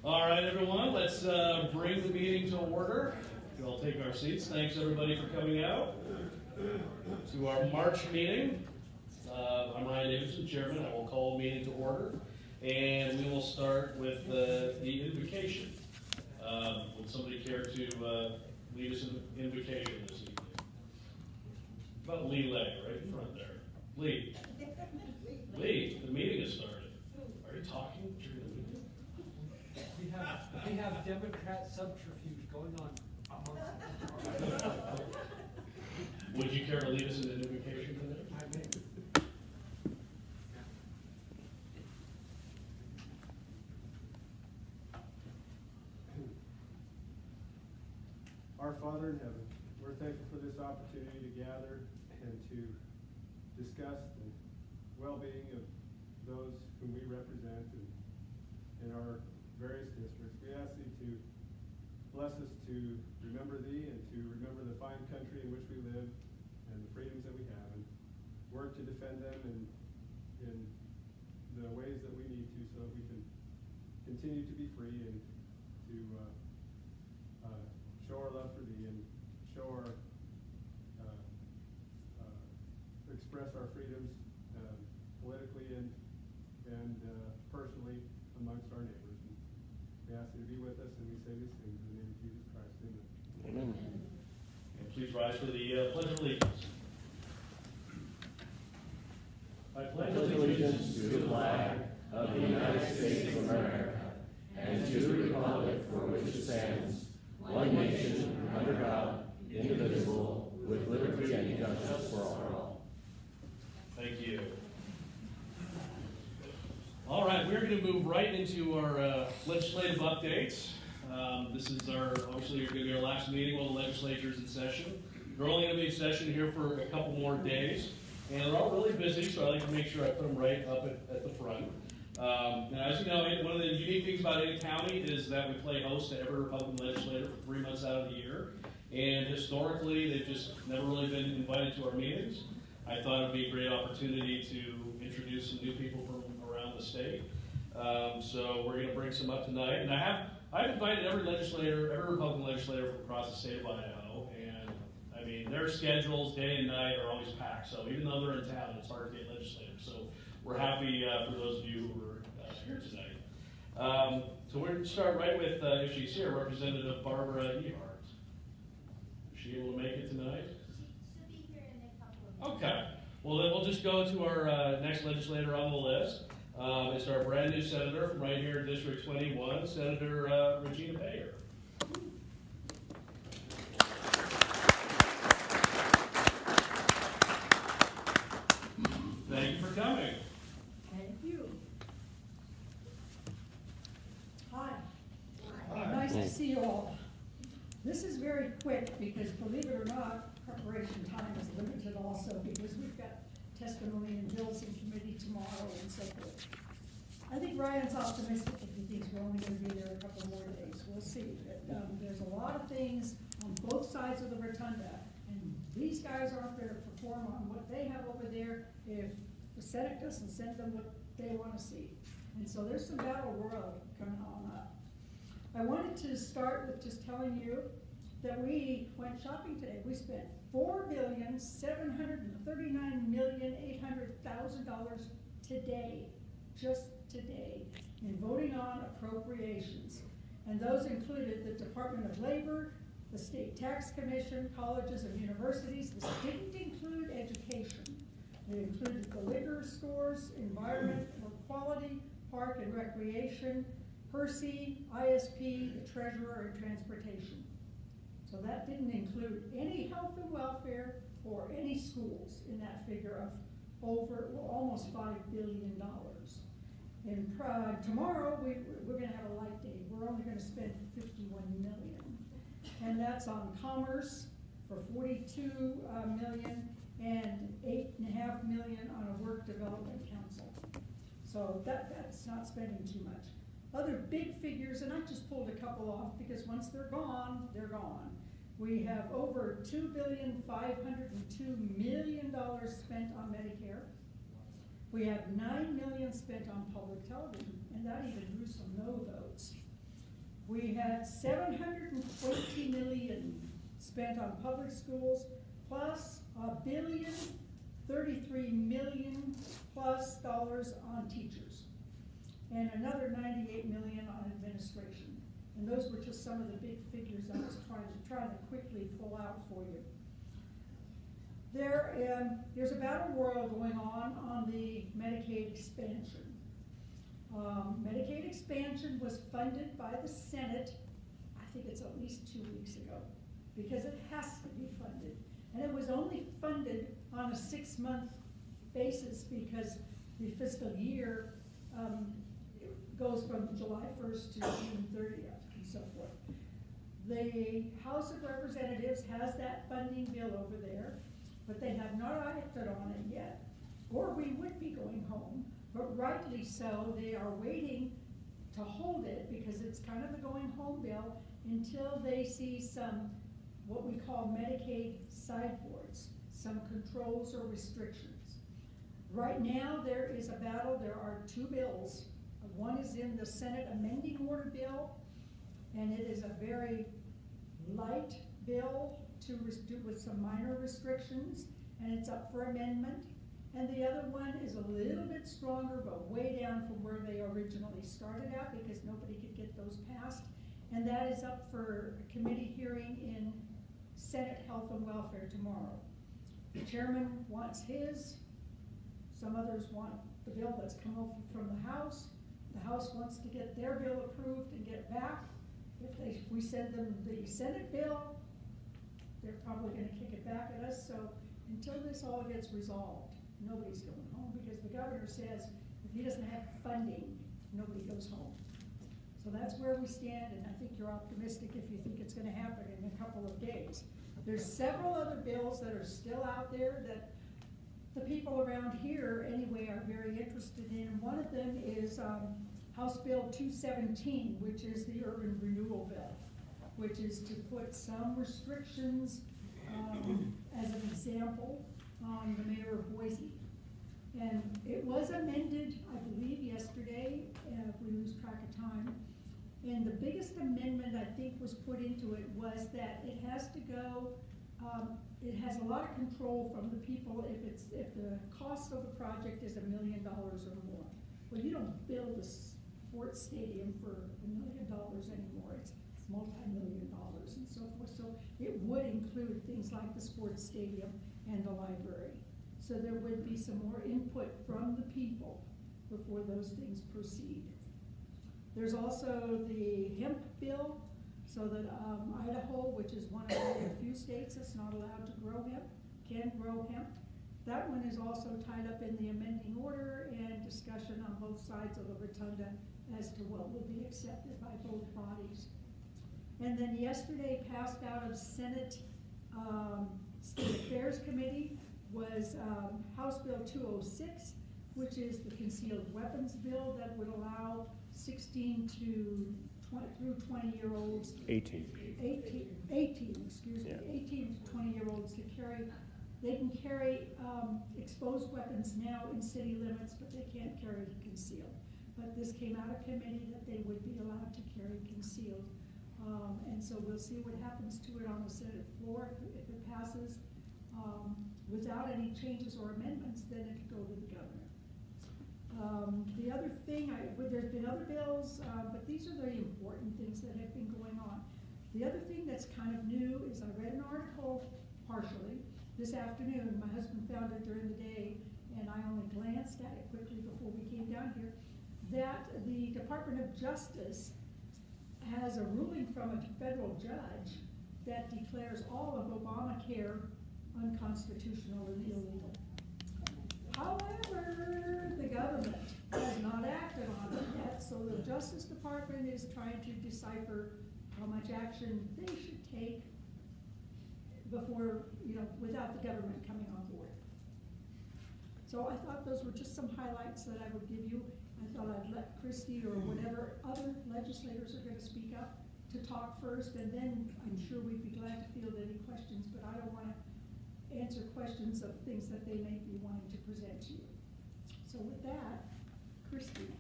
All right, everyone, let's bring the meeting to order. We'll take our seats. Thanks, everybody, for coming out to our March meeting. I'm Ryan Davidson, Chairman. I will call the meeting to order, and we will start with the invocation. Would somebody care to lead us in the invocation this evening? About Lee Legg, right in front there. Lee. Lee, the meeting has started. Are you talking during the meeting? We have Democrat subterfuge going on amongst us. Would you care to lead us in an invocation today? I may. Our Father in heaven, we're thankful for this opportunity to gather and to discuss the well-being of those whom we represent in our various districts. We ask Thee to bless us to remember Thee and to remember the fine country in which we live and the freedoms that we have, and work to defend them in the ways that we need to, so that we can continue to be free and to show our love for Thee and show our express our freedoms politically and personally amongst our neighbors. And we ask Thee to be with us, and we say these things in the name of Jesus Christ. Amen. Amen. And please rise for the Pledge of Allegiance. I pledge allegiance to the flag of the United States of America and to the republic for which it stands, one nation, under God, indivisible, with liberty and justice for all. Thank you. All right, we're going to move right into our legislative updates. This is obviously going to be our last meeting while the legislature is in session. They're only going to be in session here for a couple more days, and they're all really busy, so I like to make sure I put them right up at the front. Now, as you know, one of the unique things about any county is that we play host to every Republican legislator for 3 months out of the year, and historically, they've just never really been invited to our meetings. I thought it would be a great opportunity to introduce some new people from around the state. So we're going to bring some up tonight, and I've invited every Republican legislator from across the state of Idaho, and I mean, their schedules day and night are always packed, so even though they're in town, it's hard to get legislators. So we're happy for those of you who are here tonight. So we're going to start right with, if she's here, Representative Barbara Ehart. Is she able to make it tonight? She'll be here in a couple of minutes. Okay. Well, then we'll just go to our next legislator on the list. It's our brand new senator from right here in District 21, Senator Regina Bayer. Thank you for coming. Thank you. Hi. Hi. Nice to see you all. This is very quick because, believe it or not, preparation time is limited also because we've got testimony and bills in committee tomorrow and so forth. I think Ryan's optimistic if he thinks we're only going to be there a couple more days. We'll see. But, there's a lot of things on both sides of the rotunda, and these guys aren't there to perform on what they have over there if the Senate doesn't send them what they want to see. And so there's some battle royal coming on up. I wanted to start with just telling you that we went shopping today. We spent $4,739,800,000 today, just today, in voting on appropriations. And those included the Department of Labor, the State Tax Commission, colleges and universities. This didn't include education. It included the liquor stores, environment or quality, park and recreation, Percy, ISP, the treasurer, and transportation. So that didn't include any health and welfare or any schools in that figure of almost $5 billion. And tomorrow we're going to have a light day. We're only going to spend $51 million, and that's on commerce for $42 million and $8.5 million on a work development council. So that's not spending too much. Other big figures, and I just pulled a couple off because once they're gone, they're gone. We have over $2,502,000,000 spent on Medicare. We have $9 million spent on public television, and that even drew some no votes. We had $720 million spent on public schools, plus $1,033 million plus dollars on teachers, and another $98 million on administration. And those were just some of the big figures I was trying to quickly pull out for you. There's a battle royal going on the Medicaid expansion. Medicaid expansion was funded by the Senate, I think it's at least 2 weeks ago, because it has to be funded. And it was only funded on a 6-month basis because the fiscal year goes from July 1st to June 30th and so forth. The House of Representatives has that funding bill over there, but they have not acted on it yet, or we would be going home. But rightly so, they are waiting to hold it because it's kind of a going home bill until they see some, what we call Medicaid sideboards, some controls or restrictions. Right now there is a battle. There are 2 bills. One is in the Senate amending order bill, and it is a very light bill with some minor restrictions, and it's up for amendment. And the other one is a little bit stronger, but way down from where they originally started at because nobody could get those passed. And that is up for committee hearing in Senate Health and Welfare tomorrow. The chairman wants his. Some others want the bill that's come over from the House. The House wants to get their bill approved and get back. If we send them the Senate bill, they're probably going to kick it back at us. So until this all gets resolved, nobody's going home because the governor says if he doesn't have funding, nobody goes home. So that's where we stand, and I think you're optimistic if you think it's going to happen in a couple of days. There's several other bills that are still out there that the people around here anyway are very interested in. One of them is House Bill 217, which is the urban renewal bill, which is to put some restrictions as an example on the mayor of Boise. And it was amended, I believe, yesterday, if we lose track of time. And the biggest amendment I think was put into it was that it has to go, it has a lot of control from the people if the cost of the project is $1 million or more. Well, you don't build a sports stadium for $1 million anymore. It's multi-million dollars and so forth. So it would include things like the sports stadium and the library. So there would be some more input from the people before those things proceed. There's also the hemp bill, so that Idaho, which is one of the few states that's not allowed to grow hemp, can grow hemp. That one is also tied up in the amending order and discussion on both sides of the rotunda as to what will be accepted by both bodies. And then yesterday passed out of Senate State Affairs Committee was House Bill 206, which is the concealed weapons bill that would allow 16 to 20-year-olds. 18, excuse me, 18 to 20-year-olds to carry. They can carry exposed weapons now in city limits, but they can't carry concealed. But this came out of committee that they would be allowed to carry concealed. And so we'll see what happens to it on the Senate floor. If it passes without any changes or amendments, then it could go to the governor. The other thing, there's been other bills, but these are the important things that have been going on. The other thing that's kind of new is I read an article partially this afternoon. My husband found it during the day, and I only glanced at it quickly before we came down here, that the Department of Justice has a ruling from a federal judge that declares all of Obamacare unconstitutional and illegal. However, the government has not acted on it yet, so the Justice Department is trying to decipher how much action they should take before, without the government coming on board. So I thought those were just some highlights that I would give you. I thought I'd let Christie or whatever other legislators are going to speak up to talk first, and then I'm sure we'd be glad to field any questions, but I don't want to answer questions of things that they may be wanting to present to you. So with that, Christie.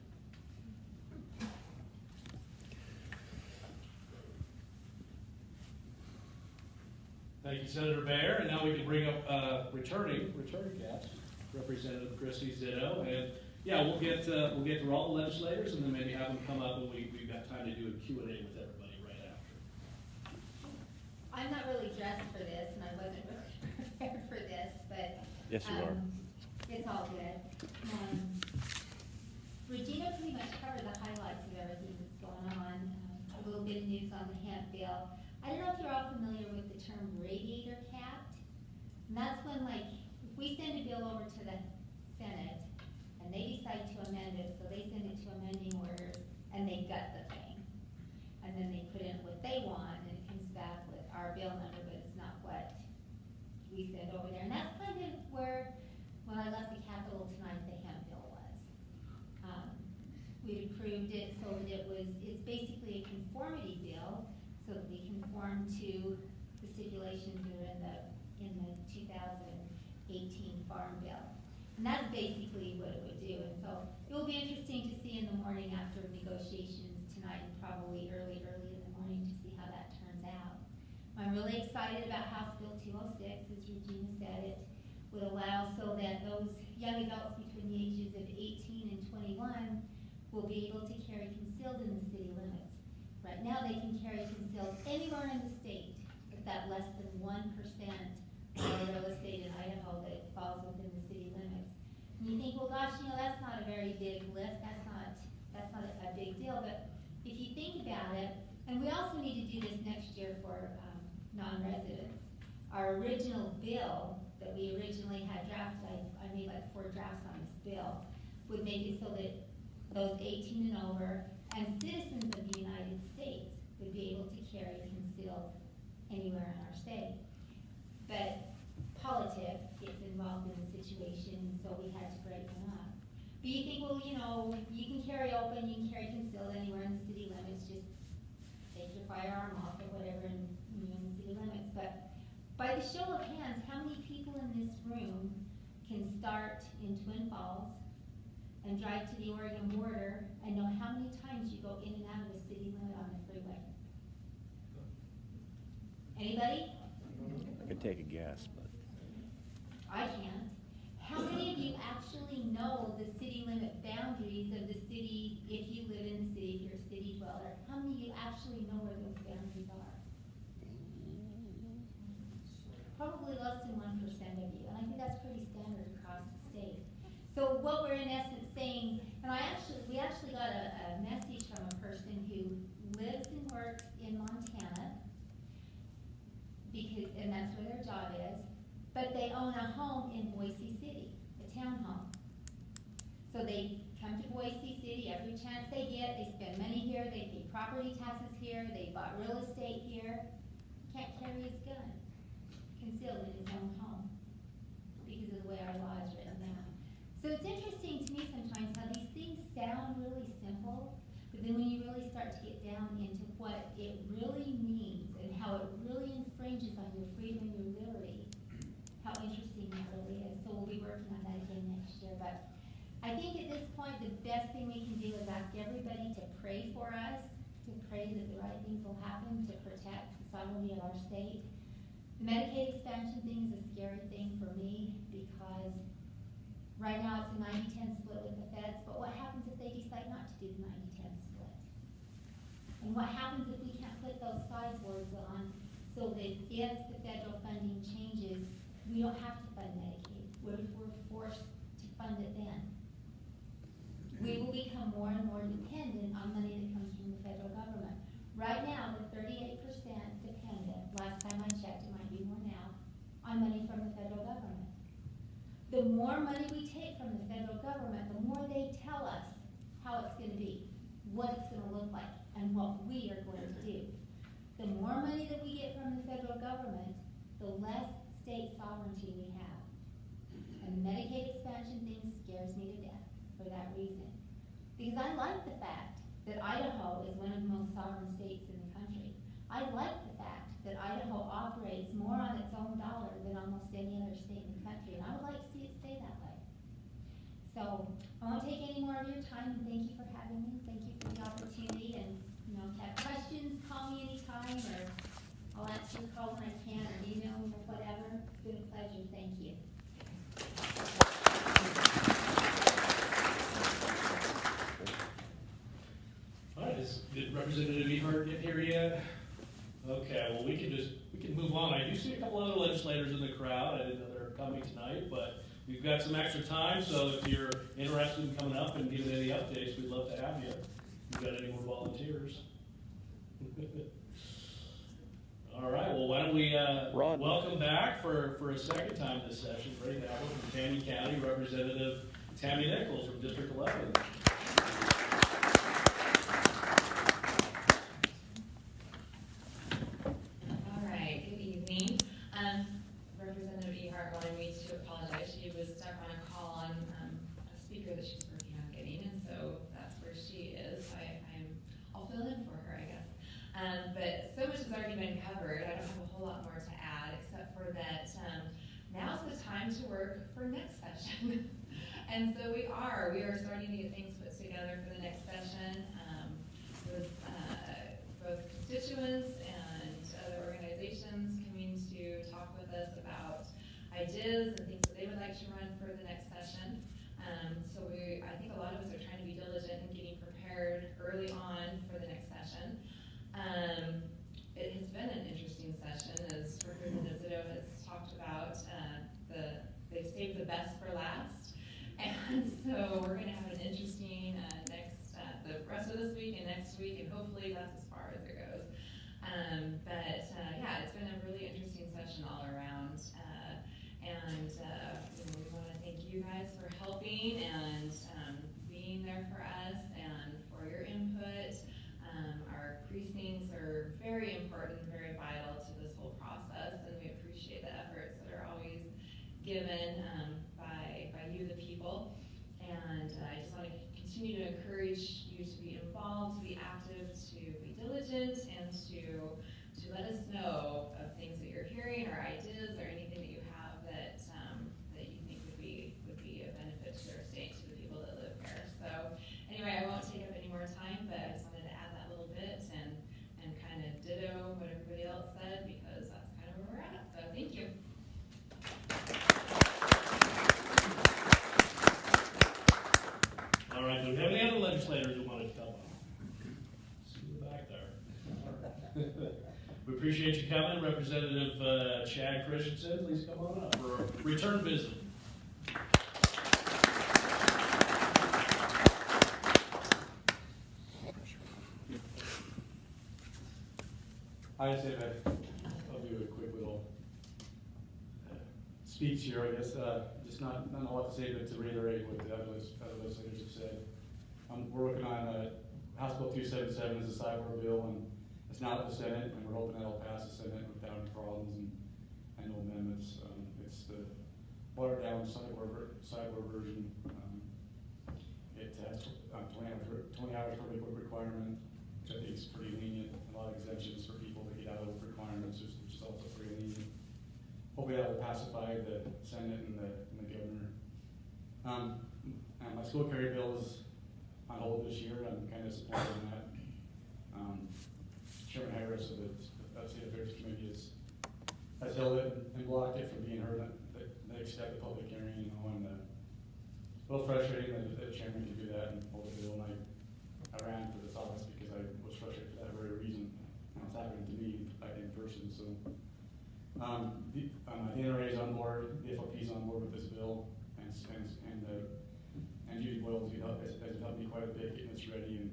you, Senator Baer. And now we can bring up returning guest, Representative Christy Zitto. And yeah, we'll get through all the legislators and then maybe have them come up and we've got time to do a Q&A with everybody right after. I'm not really dressed for this, and I wasn't really prepared for this, but Yes, you are. It's all good. Regina pretty much covered the highlights of everything that's going on. A little bit of news on the hemp bill. I don't know if you're all familiar with the term radiator capped. And that's when, like, if we send a bill over to the Senate and they decide to amend it, so they send it to amending orders and they gut the thing. And then they put in what they want and it comes back with our bill number, but it's not what we send over there. And that's kind of where, when I left the Capitol tonight, the hemp bill was. We approved it so that it's basically a conformity bill, so that we conform to the stipulations that are in the 2018 Farm Bill. And that's basically what it would do. And so it will be interesting to see in the morning after negotiations tonight, and probably early in the morning, to see how that turns out. I'm really excited about House Bill 206, as Regina said. It would allow so that those young adults between the ages of 18 and 21 will be able to carry concealed in the city limits. Right now, they can carry concealed anywhere in the state, but that less than 1% of real estate in Idaho that falls within the city limits. And you think, well, gosh, that's not a very big lift. That's not a big deal. But if you think about it, and we also need to do this next year for non-residents. Our original bill that we originally had drafted, I made like 4 drafts on this bill, would make it so that those 18 and over and citizens of the United States would be able to carry concealed anywhere in our state. But politics gets involved in the situation, so we had to break them up. But you think, well, you can carry open, you can carry concealed anywhere in the city limits, just take your firearm off or whatever in the city limits. But by the show of hands, how many people in this room can start in Twin Falls and drive to the Oregon border and know how many times you go in and out of the city limit on the freeway? Anybody? I could take a guess, but. I can't. How many of you actually know the city limit boundaries of the city, if you live in the city, if you're a city dweller? How many of you actually know where those boundaries are? Probably less than 1% of you, and I think that's pretty standard across the state. So what we're in essence saying, and we actually got a message from a person who lives and works in Montana, and that's where their job is, but they own a home in Boise City, a townhome. So they come to Boise City every chance they get, they spend money here, they pay property taxes here, they bought real estate here, can't carry his gun concealed in his own home because of the way our law is written down. So it's interesting to me sometimes how these things sound really simple, but then when you really start to get down into what it really means and how it really infringes on your freedom and your liberty, how interesting that really is. So we'll be working on that again next year. But I think at this point, the best thing we can do is ask everybody to pray for us, to pray that the right things will happen to protect the sovereignty of our state. The Medicaid expansion thing is a scary thing for me because right now it's a 90-10 split with the feds, but what happens if they decide not to do the 90-10 split? And what happens if we can't put those sideboards on so that if the federal funding changes, we don't have to fund Medicaid? What if we're forced to fund it then? We will become more and more dependent on money that comes from the federal government. Right now, we're 38% dependent, last time I checked, it might be more now, on money from the federal government. The more money we take from the federal government, the more they tell us how it's going to be, what it's going to look like, and what we are going to do. The more money that we get from the federal government, the less state sovereignty we have. And the Medicaid expansion thing scares me to death for that reason. Because I like the fact that Idaho is one of the most sovereign states in the country. I like the fact that Idaho operates more on its own dollar than almost any other state in the country, and I would like to see it stay that way. So I won't take any more of your time, and thank you for having me. Thank you for the opportunity, and if you have questions, call me anytime, or I'll answer the call when I can, or email or whatever. It's been a pleasure, thank you. All right, did Representative Ehart get here yet? Okay, well, we can move on. I do see a couple other legislators in the crowd. I didn't know they were coming tonight, but we've got some extra time, so if you're interested in coming up and giving any updates, we'd love to have you. If you've got any more volunteers. All right, well, why don't we welcome back for a second time this session, Ray Howell from County County, Representative Tammy Nichols from District 11. All right, good evening. Representative Ehart wanted me to apologize. She was stuck on a call on a speaker that she's working on getting, and so that's where she is. I'll fill in for her, I guess. But so much has already been covered. I don't have a whole lot more to add, except for that now's the time to work for next session. And so we are starting to get things put together for the next session with both constituents and other organizations coming to talk with us about ideas and things that they would like to run for the next session. So I think a lot of us are trying to be diligent in getting prepared early on for the next session. It has been an interesting session, as Representative Zito has talked about. They've saved the best for last, and so we're going to have an interesting the rest of this week and next week, and hopefully that's as far as it goes. Yeah, it's been a really interesting session all around, and we want to thank you guys for helping and being there for us and for your input. Our precincts are very important, very vital to this whole process, and we appreciate the efforts that are always given by you, the people. And I just want to continue to encourage you to be involved, to be active, to be diligent, and to let us know of things that you're hearing or ideas or anything that you have that you think would be a benefit to our state, to the people that live here. So anyway, I won't take up any more time, but I just wanted to add that little bit and kind of ditto what everybody else said, because that's kind of where we're at. So thank you. All right, do we have any other legislators who wanted to come up? See you back there. We appreciate you coming. Representative Chad Christensen, please come on up for a return visit. I just said I'll do a quick little speech here, I guess. Just not know what to say, but to reiterate what the other legislators have said. We're working on House Bill 277 as a sideboard bill, and it's now at the Senate, and we're hoping that'll pass the Senate without any problems and no amendments. It's the watered down sideboard version. It has 20 hours per week work requirement, which I think is pretty lenient. A lot of exemptions for people that get out of those requirements, which is also pretty lenient. Hopefully that will pacify the Senate and the governor. And my school carry bill is on hold this year. I'm kind of disappointed in that. Chairman Harris of the State Affairs Committee has held it and blocked it from being heard at the next step of public hearing, and a little frustrating that the chairman could do that and hold the bill. And I ran for this office because I was frustrated for that very reason. And it's happening to me back in person. So the NRA is on board, the FOP is on board with this bill, and Judy Boyle has helped me quite a bit getting this ready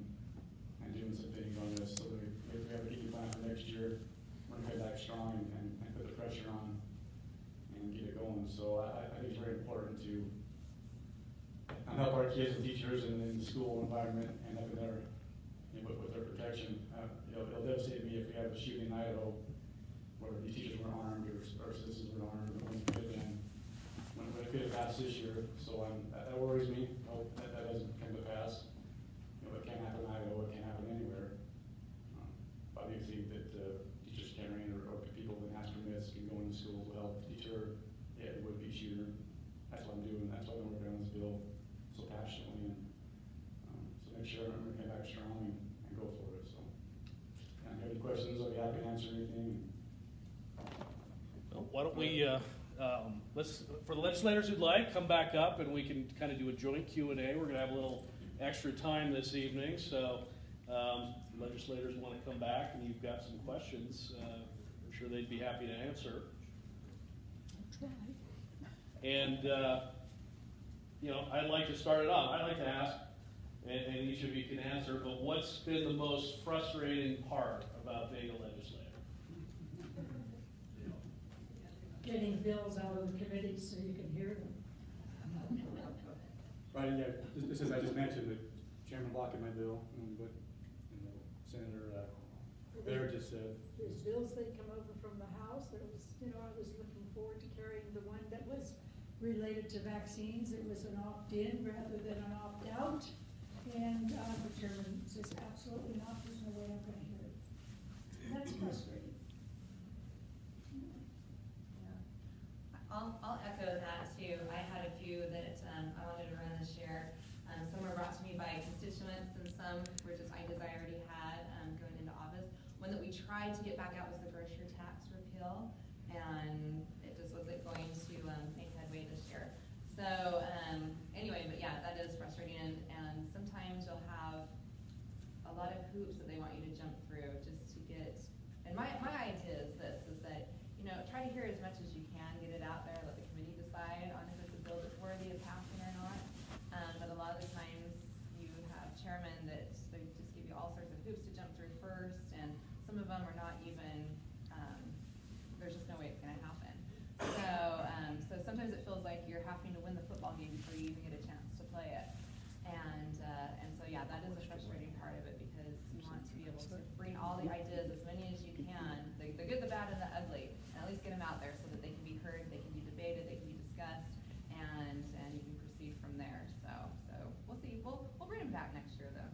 and doing some things on this. So we have a meeting plan for next year. We're going to get back strong and put the pressure on and get it going. So I think it's very important to help our kids and teachers in the school environment and up in their, with their protection. It'll devastate me if we have a shooting in Idaho where the teachers were armed or citizens were armed when it could have passed this year. So that worries me. Hope that doesn't come to pass. It can't happen in Idaho. It can't happen anywhere. Obviously, that teachers carrying or people with mass permits can go into schools will help deter the would-be shooter. That's what I'm doing. That's why I'm working on this bill so passionately. And so make sure I'm going to come back strong and go for it. So, if you have any questions, I'll be happy to answer anything. for the legislators who'd like, come back up and we can kind of do a joint Q&A. We're gonna have a little extra time this evening, so legislators want to come back and you've got some questions, I'm sure they'd be happy to answer. And, you know, I'd like to start it off. I'd like to ask, and each of you can answer, but what's been the most frustrating part about being a legislator? Getting bills out of the committee so you can hear them. Right, yeah, just as I just mentioned, the chairman blocking my bill, and what, you know, Senator Baird just said. There's bills that come over from the House. There was, you know, I was looking forward to carrying the one that was related to vaccines. It was an opt-in rather than an opt-out. And the chairman says, absolutely not, there's no way I'm gonna hear it. And that's frustrating. I'll echo that too. I had a few that I wanted to run this year. Some were brought to me by constituents, and some were just ideas I already had going into office. One that we tried to get back out was the grocery tax repeal, and it just wasn't going to make headway this year. So anyway, but yeah, that is frustrating, and sometimes you'll have a lot of hoops that they want you to jump through just to get. And my idea is this: is that, you know, try to hear as much as you can, get it out there, let the committee decide on if it's a bill that's worthy of passing or not. But a lot of the times you have chairmen that they just give you all sorts of hoops to jump through first, and some of them are not even, there's just no way it's gonna happen. So sometimes it feels like you're having to win the football game before you even get a chance to play it. And so yeah, that is a frustrating part of it, because you want to be able to bring all the ideas, as many as you can, the good, the bad, and the ugly, and at least get them out there so that they can be heard, they can be debated, they can be discussed, and you can proceed from there. So we'll see. We'll bring them back next year, though.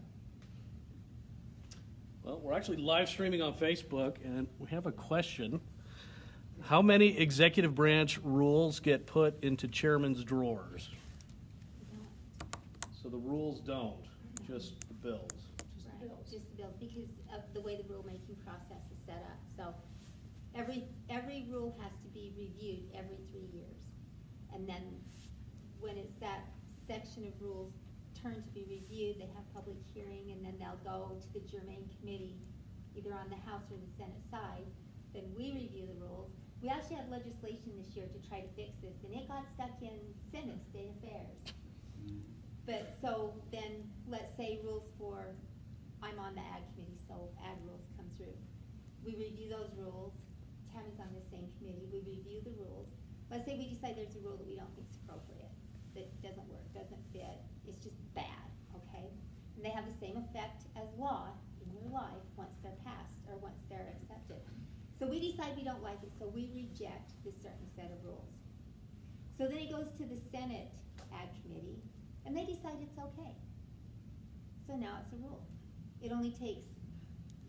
Well, we're actually live streaming on Facebook, and we have a question. How many executive branch rules get put into chairman's drawers? So the rules don't, just the bills. Right, just the bills, because of the way the rulemaking process is set up. So every rule has to be reviewed every 3 years. And then when it's that section of rules turn to be reviewed, they have public hearing, and then they'll go to the germane committee, either on the House or the Senate side. Then we review the rules. We actually had legislation this year to try to fix this, and it got stuck in Senate State Affairs. But so then, let's say rules for, I'm on the Ag Committee, so Ag rules come through. We review those rules. Tammy's on the same committee. We review the rules. Let's say we decide there's a rule that we don't think is appropriate, that doesn't work, doesn't fit, it's just bad, okay? And they have the same effect as law in your life once they're passed or once they're accepted. So we decide we don't like it, so we reject this certain set of rules. So then it goes to the Senate Ag Committee, and they decide it's okay. So now it's a rule. It only takes,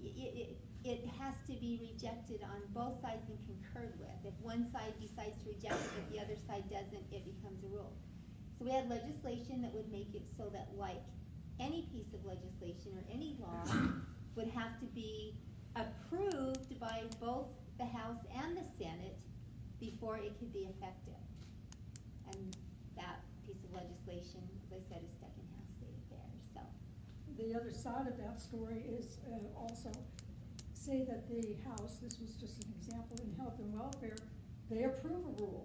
it has to be rejected on both sides and concurred with. If one side decides to reject it, but the other side doesn't, it becomes a rule. So we had legislation that would make it so that, like any piece of legislation or any law, would have to be approved by both the House and the Senate before it could be effective. And that piece of legislation, as I said, is stuck in House State Affairs. So The other side of that story is also, say that the House, this was just an example in health and welfare, they approve a rule,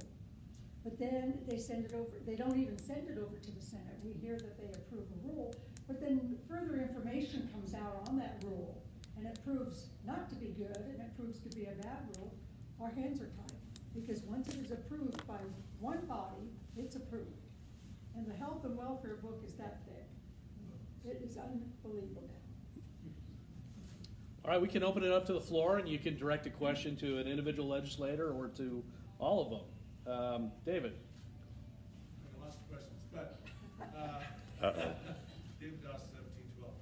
but then they send it over, they don't even send it over to the Senate. We hear that they approve a rule, but then further information comes out on that rule, and it proves not to be good, and it proves to be a bad rule. Our hands are tied, because once it is approved by one body, it's approved. And the health and welfare book is that thick. It is unbelievable. All right, we can open it up to the floor, and you can direct a question to an individual legislator or to all of them. David. Lots of questions, but David Doss, 1712.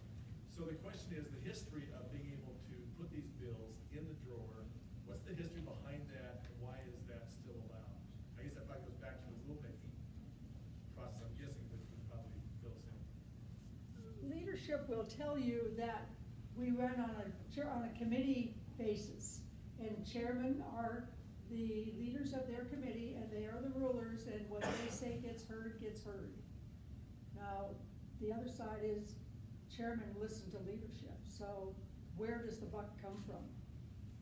So the question is the history of being able to put these bills in the drawer. What's the history behind that, and why is that still allowed? I guess that probably goes back to the rulemaking process, I'm guessing, which would probably fill us in. Leadership will tell you that we run on a committee basis, and chairmen are the leaders of their committee, and they are the rulers, and what they say gets heard, gets heard. Now, the other side is chairman listen to leadership, so where does the buck come from?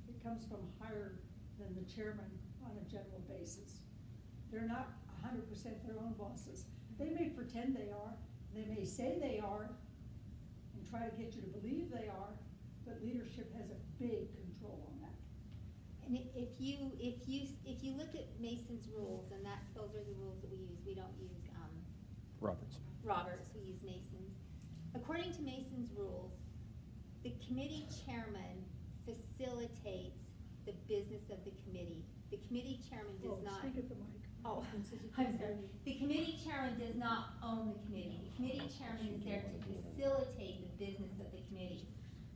It comes from higher than the chairman on a general basis. They're not 100% their own bosses. They may pretend they are, they may say they are, and try to get you to believe they are, but leadership has a big control on that. And if you look at Mason's rules, and those are the rules that we use, we don't use, Roberts, we use Mason's. According to Mason's rules, the committee chairman facilitates the business of the committee. The committee chairman does not. Speak at the mic. Oh, I'm sorry. The committee chairman does not own the committee. The committee chairman is there to facilitate the business of the committee.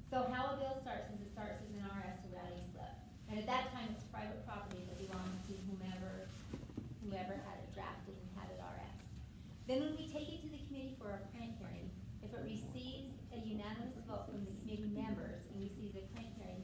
So how a bill starts is it starts as an RS or routing slip. And at that time, it's private property that belongs to whomever had it drafted and had it RS. Then when we take it to the committee for a print hearing, if it receives a unanimous vote from the committee members and receives a print hearing,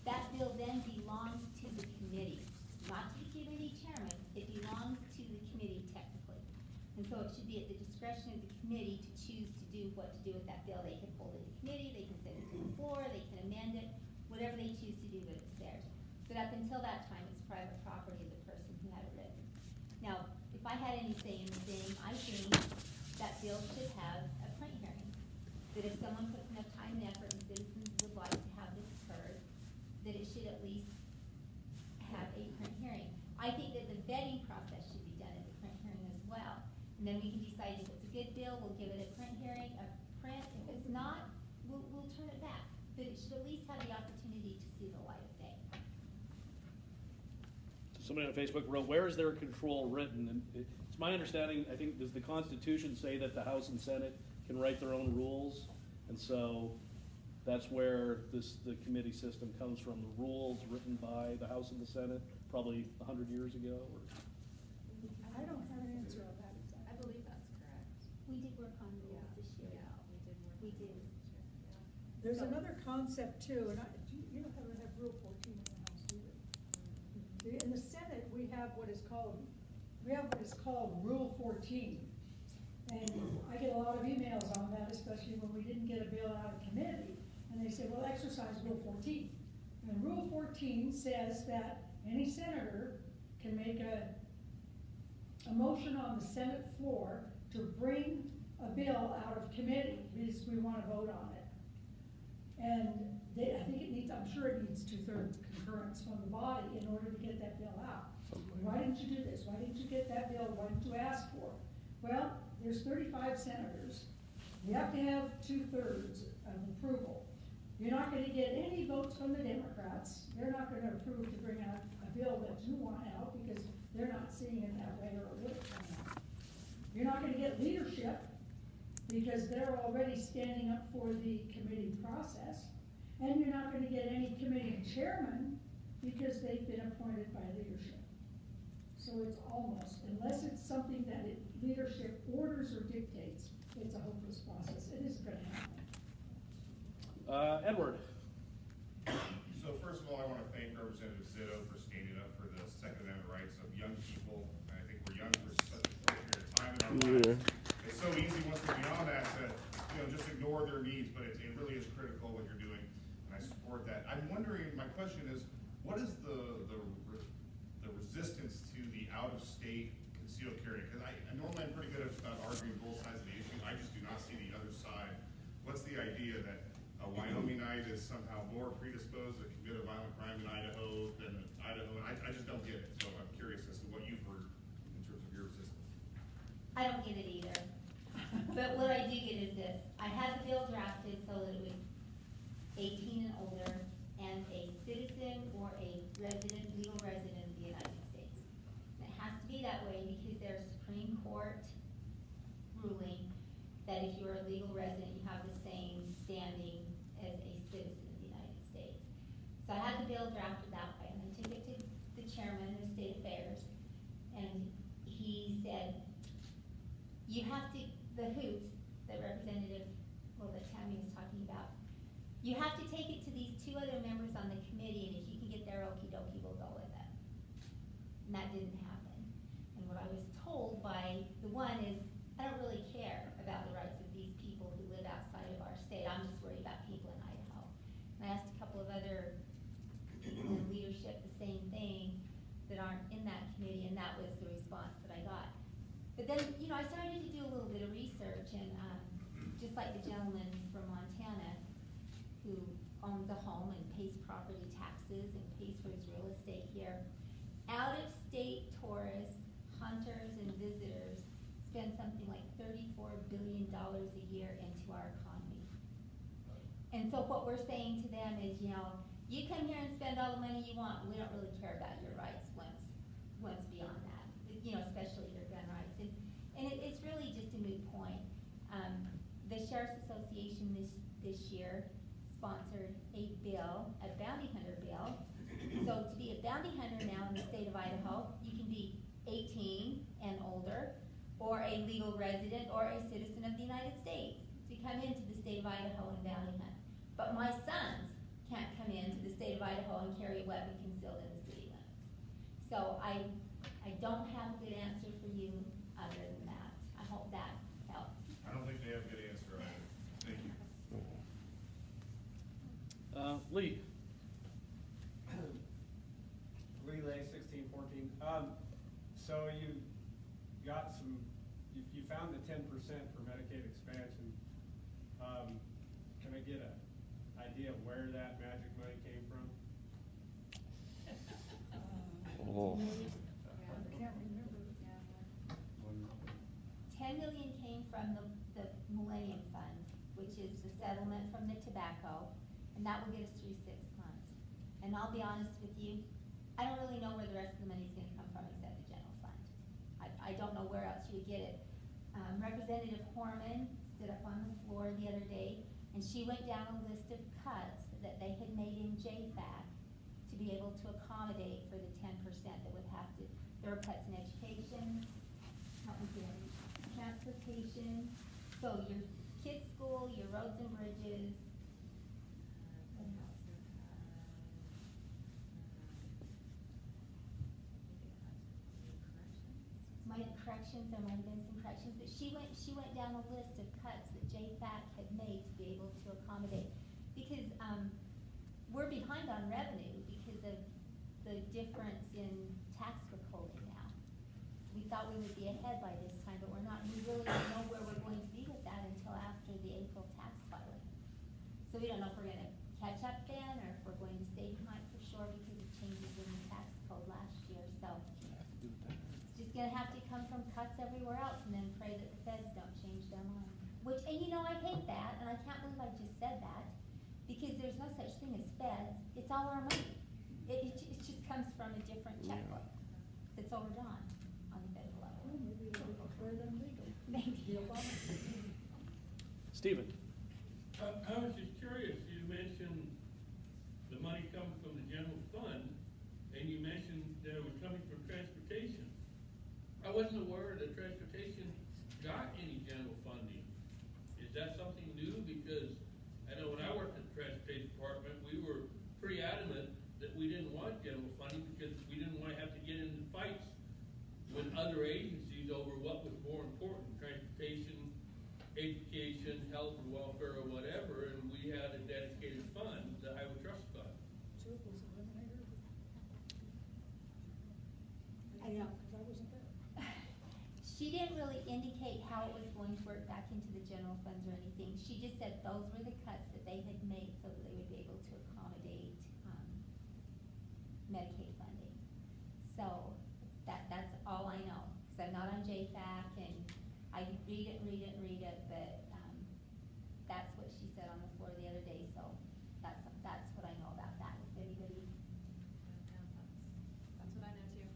that bill then belongs to the committee, not to the committee chairman. It belongs to the committee technically. And so it should be at the discretion of the committee to choose to do what to do with that bill. They can hold it to committee, they can send it to the floor, they can amend it, whatever they choose to do, but it's theirs. But up until that time, it's private property of the person who had it written. Now, if I had any say in the thing, I think that bill should have a print hearing. That if someone puts enough time and effort and citizens would like to have this heard, that it should at least have a print hearing. I think that the vetting process should be done at the print hearing as well. And then we can decide if it's a good bill, we'll give it a print hearing, a print. If it's not, we'll turn it back. But it should at least have the opportunity to see the light of day. Somebody on Facebook wrote, where is their control written? And it's my understanding, I think, does the Constitution say that the House and Senate can write their own rules? And so that's where the committee system comes from, the rules written by the House and the Senate, probably 100 years ago. I don't have an answer on that. I believe that's correct. We did work on rules this year. Yeah, we did work. We on did. it this year, yeah. There's So- another concept too, and you don't have Rule 14 in the House, do you? In the Senate, we have what is called Rule 14. And I get a lot of emails on that, especially when we didn't get a bill out of committee. And they say, well, exercise Rule 14. And Rule 14 says that any senator can make a motion on the Senate floor to bring a bill out of committee because we want to vote on it. And I think I'm sure it needs 2/3 concurrence from the body in order to get that bill out. Why didn't you do this? Why didn't you get that bill? Why didn't you ask for it? Well, there's 35 senators. You have to have 2/3 of approval. You're not going to get any votes from the Democrats. They're not going to approve to bring out a bill that you want out because they're not seeing it that way or will it come out. You're not going to get leadership because they're already standing up for the committee process. And you're not going to get any committee chairman because they've been appointed by leadership. So it's almost, unless it's something that leadership orders or dictates, it's a hopeless process. It isn't going to happen. Edward. So first of all, I want to thank Representative Zito for standing up for the Second Amendment rights of young people. And I think we're young for such a short period of time in our lives. It's so easy once we're beyond that to, just ignore their needs, but it really is critical what you're doing, and I support that. I'm wondering, my question is, what is the resistance to the out-of-state concealed carry? Because I normally I'm pretty good at arguing both sides of the issue. I just do not see the other side. What's the idea that a Wyomingite is somehow more predisposed to commit a violent crime in Idaho than Idaho? And I just don't get it. So I'm curious as to what you've heard in terms of your resistance. I don't get it either. But what I do get is this. I had the bill drafted so that it was 18 and older and a citizen or a legal resident of the United States. And it has to be that way because there's Supreme Court ruling that if you're a legal resident, you have the same standing as a citizen of the United States. So I had the bill drafted that way, and I took it to the chairman of State Affairs, and he said, you have to, the hoops that Tammy was talking about, you have to take it to these two other members on the committee, and if you can get their okie dokie, we'll go with it. and that didn't happen. And what I was told by the one is, I don't really care about the rights of these people who live outside of our state, I'm just worried about people in Idaho. And I asked a couple of other people in leadership the same thing that aren't in that committee, and that was the response that I got. But then, I started to do a little bit of research, and just like the gentleman from Montana who owns a home and pays property taxes and pays for his real estate here, out-of-state tourists, hunters, and visitors spend something like $34 billion a year into our economy. And so what we're saying to them is, you come here and spend all the money you want, we don't really care about your rights once beyond that, especially your gun rights. And it's really just a moot point. The Sheriff's Association this year sponsored a bill, a bounty hunter bill. So to be a bounty hunter now in the state of Idaho, you can be 18 and older, or a legal resident, or a citizen of the United States to come into the state of Idaho and bounty hunt. But my sons can't come into the state of Idaho and carry a weapon concealed in the city limits. So I don't have a good answer for you other than that. I hope that helps. I don't think they have a good answer either. Thank you. Lee. Relay 1614. So you got you found the 10% for Medicaid expansion. Can I get an idea of where that magic money came from? I can't remember. 10 million came from the Millennium Fund, which is the settlement from the tobacco, and that will get us through 6 months. And I'll be honest with you, I don't really know where the rest of the money is going to come from except the general fund. I don't know where else you would get it. Representative Horman stood up on the floor the other day, and she went down a list of cuts that they had made in JFAC to be able to accommodate for the 10% that would have to. There were cuts in education, transportation, so your kids' school, your roads and bridges. What else? Corrections, there might have been some corrections, but she went down a list of cuts that JFAC had made to be able to accommodate. Because we're behind on revenue because of the difference in tax withholding now. We thought we would be ahead by this time, but we're not. We really don't know where we're going to be with that until after the April tax filing. So we don't know if we're going to catch up then or if we're going to stay behind for sure because of changes in the tax code last year. So it's just going to have to come from cuts everywhere else and then pray that the feds don't change their mind. Which, and I hate that, and I can't believe I just said that, because there's no such thing as feds. It's all our money. It just comes from a different checkbook that's overdrawn on the federal level. Well, maybe we'll declare them legal. Maybe. Stephen. I was just curious, you mentioned the money coming from the general fund, and you mentioned that it was coming from transportation. I wasn't aware that transportation got any general funding. Is that something new? Because I know when I worked at the transportation department, we were pretty adamant that we didn't want general funding because we didn't want to have to get into fights with other agencies over what was more important, transportation, education, health and welfare, or whatever, and we had a dedicated fund, the Highway Trust Fund. I know. Because I wasn't there. She didn't really indicate how it was going to work back into the general funds or anything. She just said those were the cuts that they had made so that they would be able to accommodate Medicaid funding. So that's all I know, because I'm not on JFAC and I read it, but that's what she said on the floor the other day. So that's what I know about that. If anybody. That's what I know too.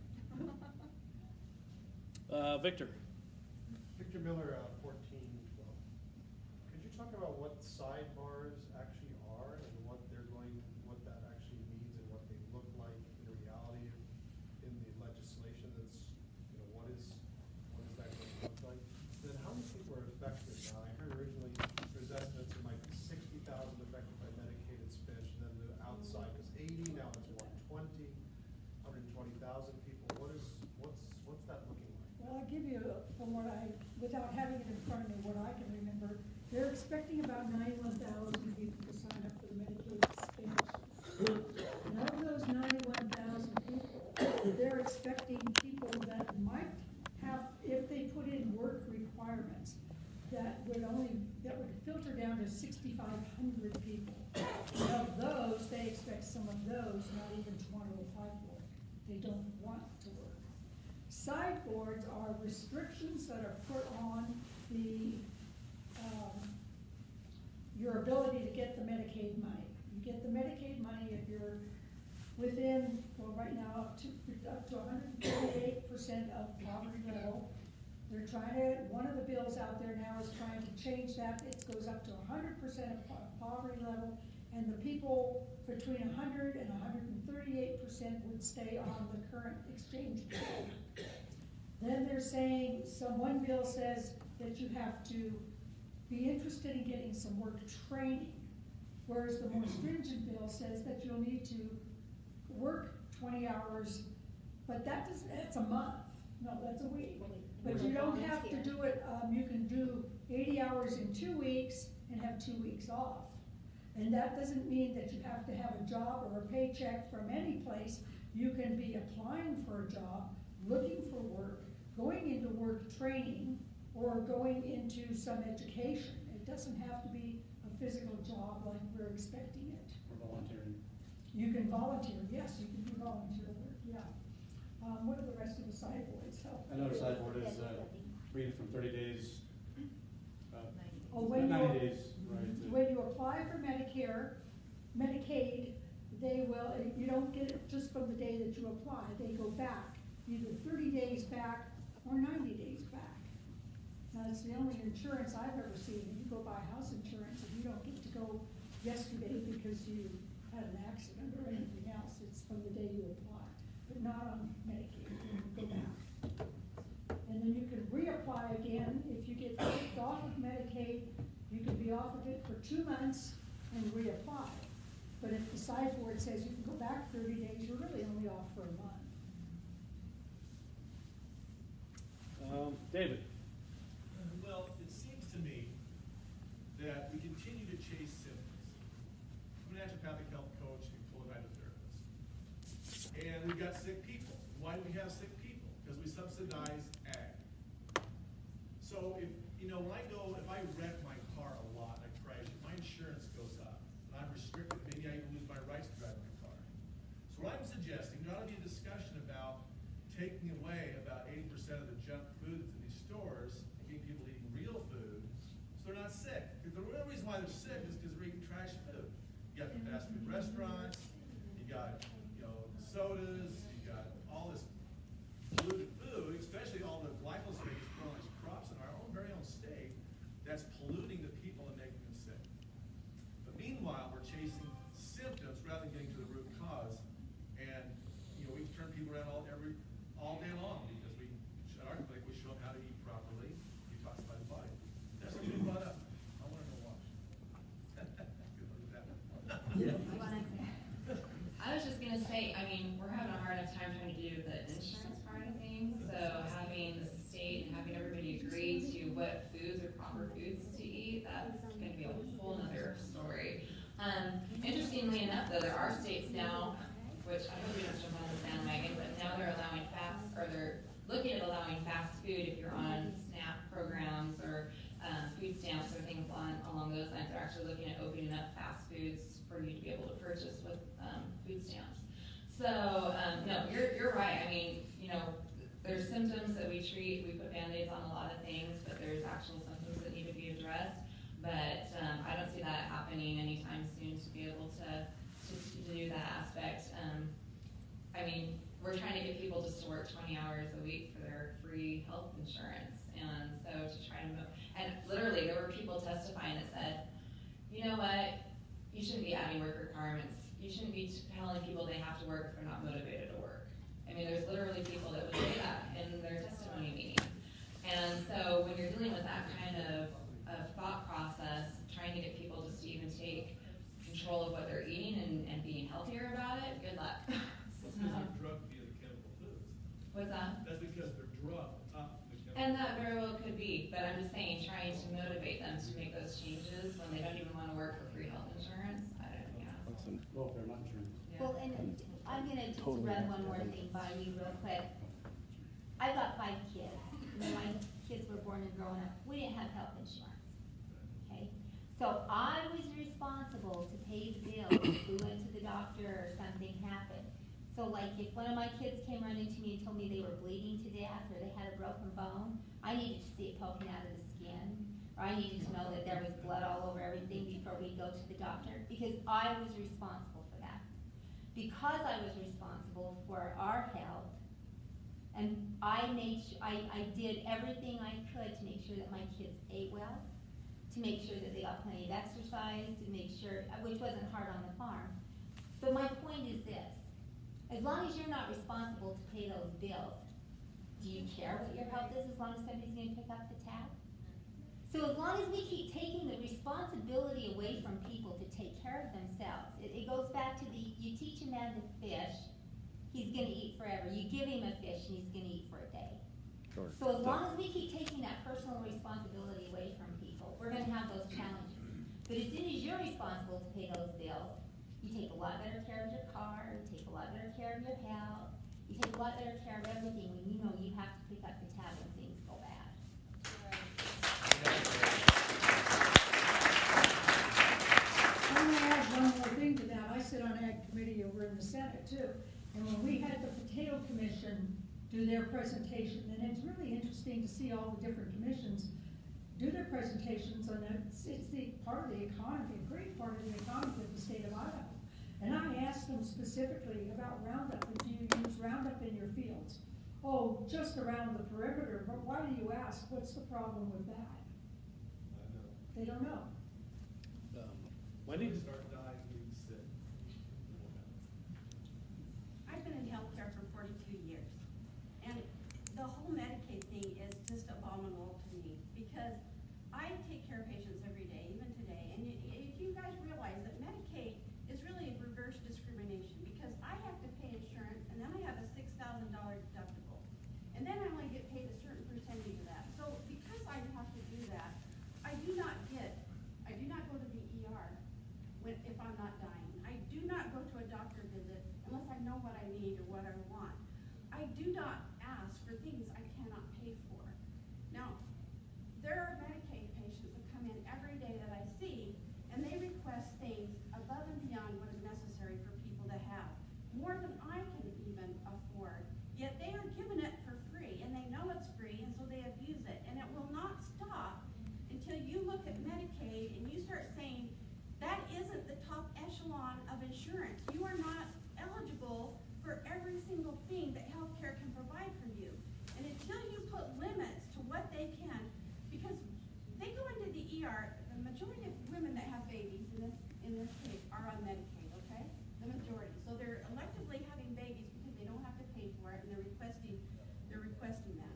Victor. Victor Miller, 1412. Could you talk about what sidebars actually are and what that actually means and what they look like in reality in the legislation that's, what is that going to look like? Then how many people are affected? Now, I heard originally there's estimates it might be 60,000 affected by Medicaid expansion, then the outside was 80, now it's 120,000 people. What is in front of me what I can remember. They're expecting about 91,000 people to sign up for the Medicaid expansion. And of those 91,000 people, they're expecting people that might have, if they put in work requirements, that would filter down to 6,500 people. And of those, they expect some of those not even to want to apply for it. They don't want to work. Sideboards are restrictions that are put on the your ability to get the Medicaid money. You get the Medicaid money if you're within, well, right now, up to 138% of poverty level. They're trying to, one of the bills out there now is trying to change that. It goes up to 100% of poverty level, and the people between 100 and 138% would stay on the current exchange bill. Then they're saying, one bill says that you have to be interested in getting some work training, whereas the more stringent bill says that you'll need to work 20 hours, but that's a month. No, that's a week. But you don't have to do it, you can do 80 hours in 2 weeks and have 2 weeks off. And that doesn't mean that you have to have a job or a paycheck from any place. You can be applying for a job, looking for work, going into work training, or going into some education. It doesn't have to be a physical job like we're expecting it. Or volunteering. You can volunteer, yes, you can do volunteer work, yeah. What are the rest of the sideboards? Another sideboard is freedom from 30 days, when 90 days, right? When you apply for Medicaid, they will, you don't get it just from the day that you apply. They go back, either 30 days back or 90 days back. Now, it's the only insurance I've ever seen. You go buy house insurance and you don't get to go yesterday because you had an accident or anything else. It's from the day you apply, but not on Medicaid. You go back. And then you can reapply again. If you get kicked off of Medicaid, you can be off of it for 2 months and reapply. But if the sideboard says you can go back 30 days, you're really only off for a month. David. Well, it seems to me that we continue to chase symptoms. I'm a naturopathic health coach and full hydrotherapist. And we've got sick people. Why do we have sick people? Because we subsidize ag. So if I wreck my car a lot, I crash it, my insurance goes up. And I'm restricted, maybe I even lose my rights to drive my car. So what I'm suggesting, there ought to be a discussion about taking away about 80% of the junk food that's in these stores and getting people eating real food so they're not sick. Because the real reason why they're sick is because they're eating trash food. You got the fast food restaurants, you got sodas, you got all this polluted food, especially all the glyphosate that's grown on these crops in our own very own state, that's polluting the people and making them sick. But meanwhile, we're chasing symptoms rather than getting to the root cause. And we can turn people around all day long because we at our clinic we show them how to eat properly, detoxify the body. That's what you brought up. I want to know why. Good luck with that one. I was just gonna say, we're having a hard enough time trying to do the insurance part of things, so having the state and having everybody agree to what foods are proper foods to eat, that's gonna be a whole nother story. Interestingly enough, though, there are states now, which I hope we don't jump on the bandwagon, but now they're they're looking at allowing fast food if you're on SNAP programs or food stamps or things along those lines. They're actually looking at opening up fast foods for you to be able to purchase with food stamps. So, no, you're right. There's symptoms that we treat. We put Band-Aids on a lot of things, but there's actual symptoms that need to be addressed. But I don't see that happening anytime soon to be able to do that aspect. We're trying to get people just to work 20 hours a week for their free health insurance. And so to try to move, and literally there were people testifying that said, you know what, you shouldn't be adding work requirements. You shouldn't be telling people they have to work if they're not motivated to work. There's literally people that would say that in their testimony meeting. And so when you're dealing with that kind of thought process, trying to get people just to even take control of what they're eating and being healthier about it, good luck. Because they're drugged via the chemical foods. What's that? That's because they're drugged up the chemical And that very well could be, but I'm just saying, want to work for free health insurance. I don't know. Welfare, not insurance. Yeah. Well, and I'm gonna just run one more thing by you real quick. I've got 5 kids. When my kids were born and growing up, we didn't have health insurance, okay? So I was responsible to pay the bills if we went to the doctor or something happened. So like if one of my kids came running to me and told me they were bleeding to death or they had a broken bone, I needed to see it poking out of the skin, or I needed to know that there was blood all over everything before we go to the doctor, because I was responsible for that. Because I was responsible for our health, and I did everything I could to make sure that my kids ate well, to make sure that they got plenty of exercise, to make sure, which wasn't hard on the farm. But my point is this: as long as you're not responsible to pay those bills, do you care what your health is as long as somebody's gonna pick up the tab? So as long as we keep taking the responsibility away from people to take care of themselves, it goes back to you teach a man to fish, he's gonna eat forever. You give him a fish and he's gonna eat for a day. Sure. So as long as we keep taking that personal responsibility away from people, we're gonna have those challenges. But as soon as you're responsible to pay those bills, you take a lot better care of your car, you take a lot better care of your health, you take a lot better care of everything when you know you have to pick up the tab when things go bad. I'm gonna add one more thing to that. I sit on Ag Committee over in the Senate too. And when we had the Potato Commission do their presentation, and it's really interesting to see all the different commissions do their presentations on it. It's the part of the economy, a great part of the economy of the state of Idaho. And I asked them specifically about Roundup, and do you use Roundup in your fields? Oh, just around the perimeter, but why do you ask? What's the problem with that? They don't know. Wendy? Start dying, we sit. I've been in healthcare for 42 years, and the whole Medicaid thing is just abominable to me, because I take care of patients every day, even today, and if you guys realize that Medicaid is really reverse discrimination, because I have to pay insurance, and then I have a $6,000 deductible, and then I only get paid a certain percentage of that. So because I have to do that, I do not go to the ER if I'm not dying. I do not go to a doctor visit unless I know what I need or what I want. I do not ask for things I cannot pay for. Now, there are Medicaid patients that come in every day that I see, and they request things above and beyond what is necessary for people to have, more than I can even afford, yet they are given it for free, and they know it's free, and so they abuse it. And it will not stop until you look at Medicaid and you start saying, that isn't the top echelon of insurance. You are not eligible for every single thing that healthcare can provide for you. And until you put limits to what they can, because they go into the ER, the majority of women that have babies in this case are on Medicaid, okay? The majority. So they're electively having babies because they don't have to pay for it, and they're requesting that.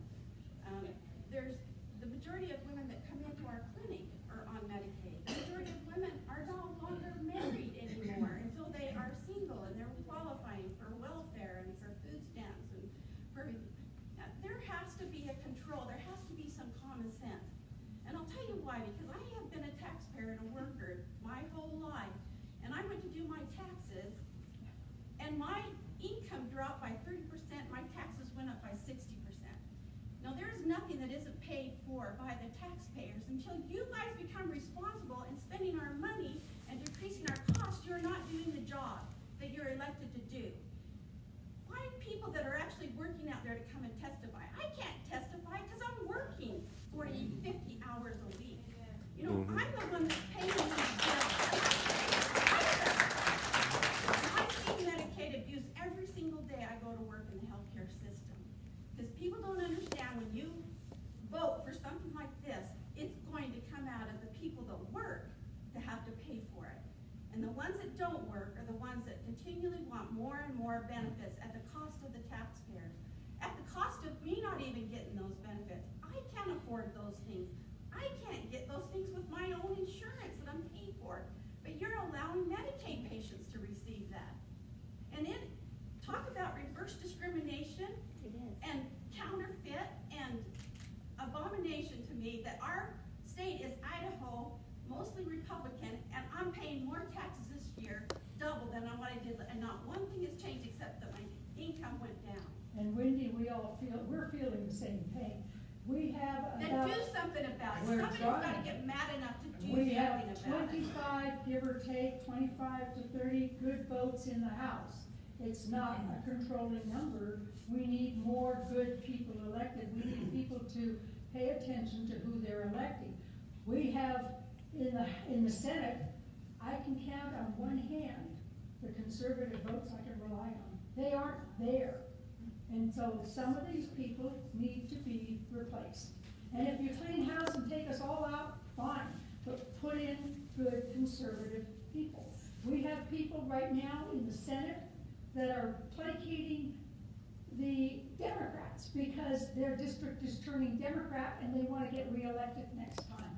There's the majority of women that come into our clinic are on Medicaid. The majority of women are no longer married anymore, and so they are single, and they're qualifying for welfare and for food stamps and for everything. Now, there has to be a control. There has to be some common sense. And I'll tell you why, because I have been a taxpayer and a worker my whole life, and I went to do my taxes, and my income dropped by 30%, my taxes went up by 60%. Now, there's nothing that isn't paid for by the taxpayers. Until you guys become responsible in spending our money and decreasing our costs, you're not doing the job that you're elected to do. Find people that are actually working out there to come and testify. I can't testify because I'm working 40, 50 hours a week. You know, I'm the one that's paying these bills. I see Medicaid abuse every single day I go to work in the healthcare system. Because people don't understand, when you vote for something like this, it's going to come out of the people that work to have to pay for it. And the ones that don't work are the ones that continually want more and more benefits at the cost of the taxpayers. At the cost of me not even getting those benefits. I can't afford those things. I can't get those things with my own insurance that I'm paying for. But you're allowing Medicaid patients to receive that. And then talk about reverse discrimination. It is. And counterfeit and abomination to me that our state is Idaho, mostly Republican, and I'm paying more taxes this year, double than on what I did, and not one thing has changed except that my income went down. And Wendy, we're feeling the same pain. We have Then about. do something about it. We're Somebody's trying. gotta get mad enough to do We something have about it. 25, give or take, 25 to 30 good votes in the House. It's not a controlling number. We need more good people elected. We need people to pay attention to who they're electing. We have, in the Senate, I can count on one hand the conservative votes I can rely on. They aren't there. And so some of these people need to be replaced. And if you clean house and take us all out, fine, but put in good conservative people. We have people right now in the Senate that are placating the Democrats because their district is turning Democrat and they want to get reelected next time.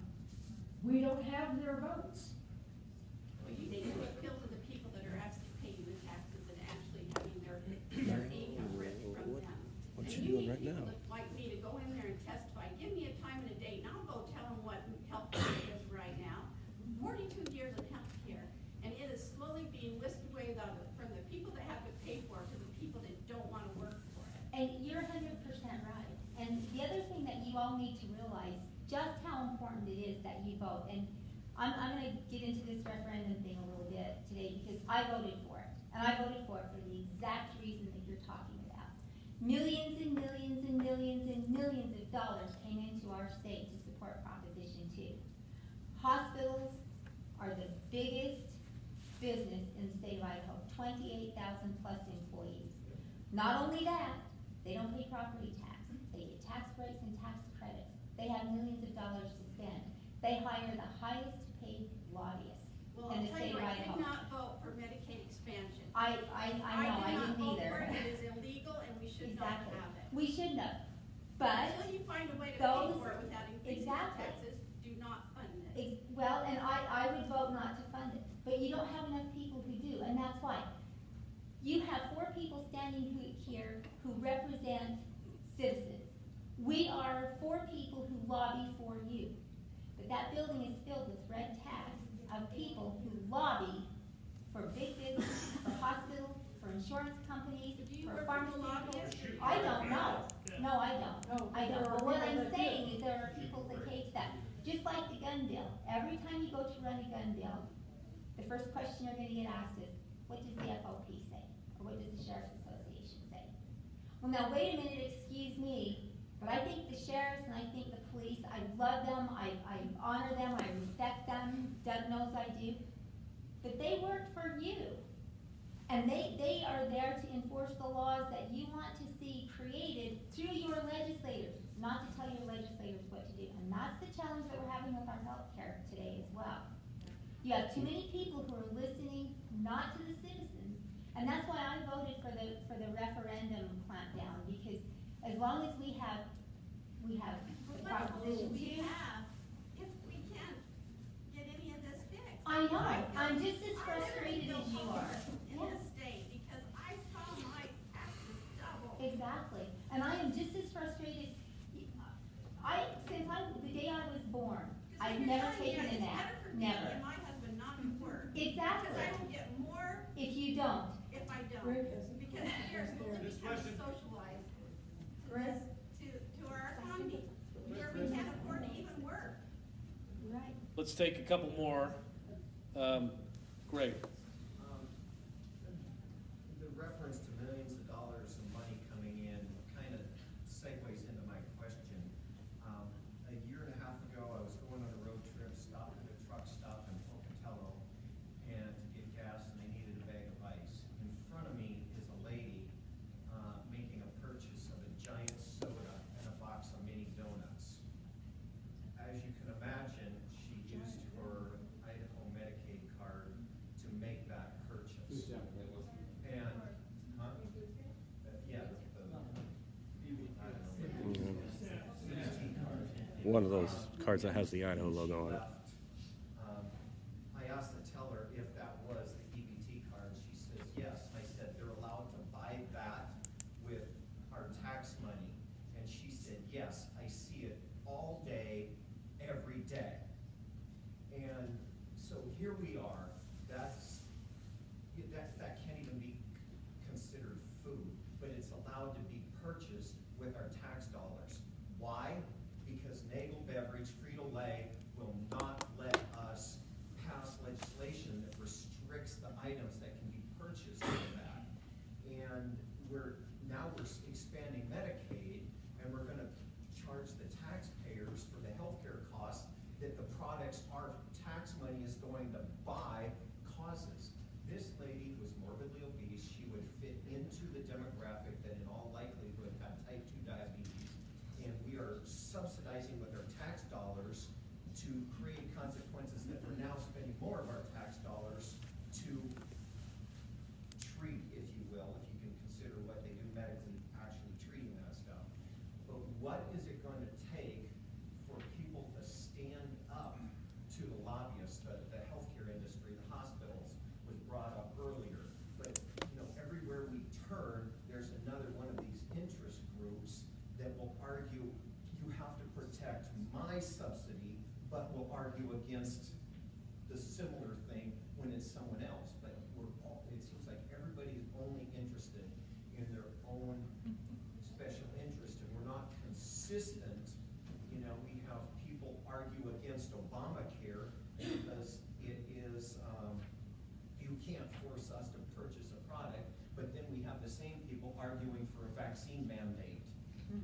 We don't have their votes. Well, you need to appeal to the people that are actually paying the taxes and actually having their income ripped from them. What And you doing right need now? people like me to go in there and testify. Give me a time and a date, and I'll go tell them what healthcare is right now. 42 years of healthcare, and it is slowly being whisked away from the people that have to pay for it to the people that don't want to work for it. And you're 100% right. And the other thing that you all need to realize, just how important it is that you vote. And I'm going to get into this referendum thing a little bit today because I voted for it. And I voted for it for the exact reason that you're talking about. Millions and millions and millions and millions of dollars came into our state to support Proposition 2. Hospitals are the biggest business in the state of Idaho, 28,000 plus employees. Not only that, they don't pay property tax. They get tax breaks and tax credits. They have millions of dollars to spend. They hire the highest paid lobbyists Well, in I'll the tell state you, of I did Idaho. not vote for Medicaid expansion. I know, I didn't did not vote either. for it. It is illegal and we should not Exactly. have it. We shouldn't have. But Until you find a way to pay those- for it without increasing exactly. taxes, do not fund it. Well, and I would vote not to fund it, but you don't have enough people who do, and that's why. You have 4 people standing here who represent citizens. We are 4 people who lobby for you. But that building is filled with red tags of people who lobby for big business, for hospitals, for insurance companies, Do you for work for the pharmaceuticals. lobbyists? I don't know. No, I don't. No, I don't. there are But what people I'm that do. saying is there are people that cage that. Just like the gun bill. Every time you go to run a gun bill, the first question you're gonna get asked is, what does the FOP say? Or what does the Sheriff's Association say? Well, now, wait a minute, excuse me, but I think the sheriffs and I think the police, I love them, I honor them, I respect them, Doug knows I do. But they work for you. And they are there to enforce the laws that you want to see created through your legislators, not to tell your legislators what to do. And that's the challenge that we're having with our healthcare today as well. You have too many people who are listening not to the citizens, and that's why I voted for the referendum clampdown, because as long as we have But what Proposition hope we 2. have if we can't get any of this fixed? I know. I feel- I'm just as I frustrated really as you feel are. hopeless in this state because I saw my taxes double. Exactly, and I am just as frustrated. Since the day I was born, I've never taken a nap, It's better for me never. and my husband not to work. Exactly. Because I don't get more If you don't, if I don't. Rick has- Because we are slowly This becoming question- socialized Rick? to our economy, where we can't afford to even work. right? Let's take a couple more. Great. The reference to millions of dollars of money coming in kind of segues into my question. A year and a half ago, I was going on a road trip, stopped at a truck stop in Pocatello, and to get gas, and I needed a bag of ice. In front of me is a lady making a purchase of a giant soda and a box of mini donuts. As you can imagine, she used her Idaho Medicaid card to make that purchase. And, huh? Yeah, I don't know. One of those cards that has the Idaho logo on it. I asked the teller if that was the EBT card. She says, yes. I said, they're allowed to buy that with our tax money. And she said, yes, I see it all day, every day. And so here we are, that can't even be considered food, but it's allowed to be purchased with our tax dollars. Why? Because Nagel Beverage, Frito-Lay, will not let us pass legislation that restricts the items that can be purchased with that. And now we're expanding Medicaid, and we're gonna charge the taxpayers for the healthcare costs that the products our tax money is going to buy causes. This lady was morbidly obese. She would fit into the demographic that in all likelihood had type 2 diabetes. And we are subsidizing with our tax dollars to create consequences that we're now spending more of our tax dollars to treat, if you will, if you can consider what they do medically, actually treating that stuff. But what is it going to take for people to stand up to the lobbyists, the healthcare industry, the hospitals was brought up earlier. But everywhere we turn, there's another one of these interest groups that will argue you have to protect my subsidy, but will argue against the similar thing when it's someone else. But it seems like everybody is only interested in their own special interest, and we're not consistent. We have people argue against Obamacare because it is, you can't force us to purchase a product, but then we have the same people arguing for a vaccine mandate.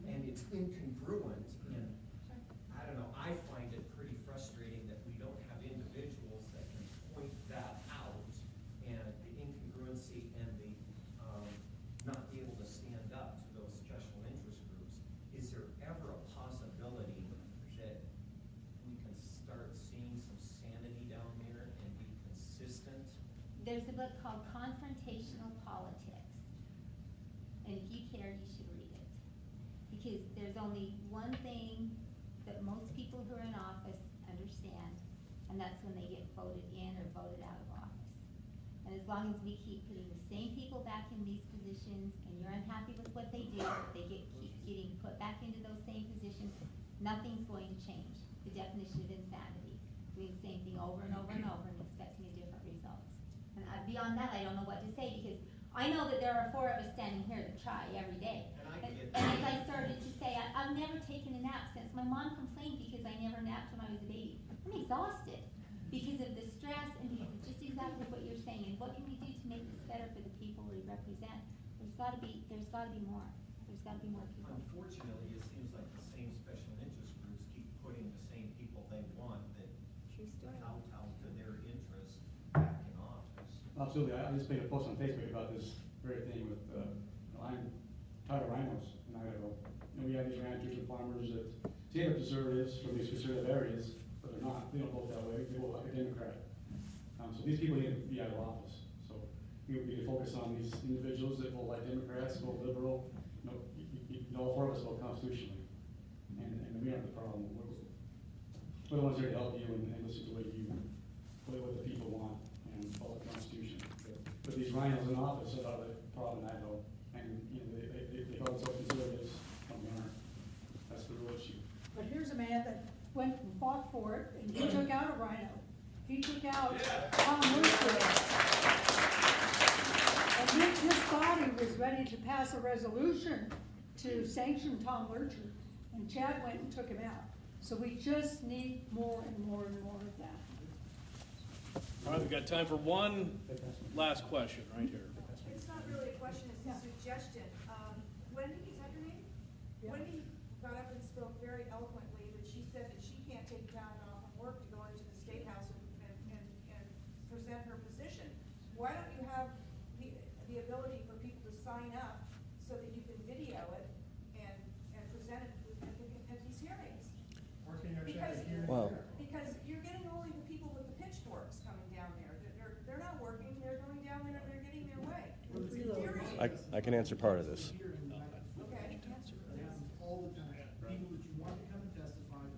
And it's incongruent, and I don't know, I find it pretty frustrating that we don't have individuals that can point that out, and the incongruency and the not be able to stand up to those special interest groups. Is there ever a possibility that we can start seeing some sanity down there and be consistent? There's a book called Confrontational Politics, and if you care, you should read it. Because there's only one thing that most people who are in office understand, and that's when they get voted in or voted out of office. And as long as we keep putting the same people back in these positions, and you're unhappy with what they do, keep getting put back into those same positions, nothing's going to change. The definition of insanity. Doing the same thing over and over and over and expecting a different result. And beyond that, I don't know what to say, because I know that there are 4 of us standing here that try every day. And as I started to say, I've never taken a nap since my mom complained because I never napped when I was a baby. I'm exhausted because of the stress and because of just exactly what you're saying. And what can we do to make this better for the people we represent? There's got to be more. There's got to be more people. Unfortunately, it seems like the same special interest groups keep putting the same people they want that kowtow to their interests back in office. Absolutely. I just made a post on Facebook about this very thing with, I'm tired of rhinos in Idaho. We have these ranchers and farmers that say they're conservatives from these conservative areas, but they're not. They don't vote that way. They vote like a Democrat. So these people need to be out of office. So we need to focus on these individuals that vote like Democrats, vote liberal. All 4 of us vote constitutionally, and we aren't the problem. We're the ones here to help you and listen to what the people want and follow the Constitution. But these rhinos in office are the problem in Idaho, and they call themselves conservatives. We aren't. That's the real issue. But here's a man that went and fought for it, and he took out a rhino. He took out Tom Lurcher. And his body was ready to pass a resolution to sanction Tom Lurcher, and Chad went and took him out. So we just need more and more and more of that. All right, we've got time for one last question right here. It's not really a question, it's a suggestion. Wendy, is that your name? Yeah. Wendy got up and spoke very eloquently, but she said that she can't take time off from work to go into the State House and present her position. Why don't you have the ability for people to sign up so that you can video it and present it at these hearings? Because you're getting only the people with the pitchforks coming down there. They're not working, they're going down there and they're getting their way. I can answer part of this. Okay. All the time, people that you want to come and testify,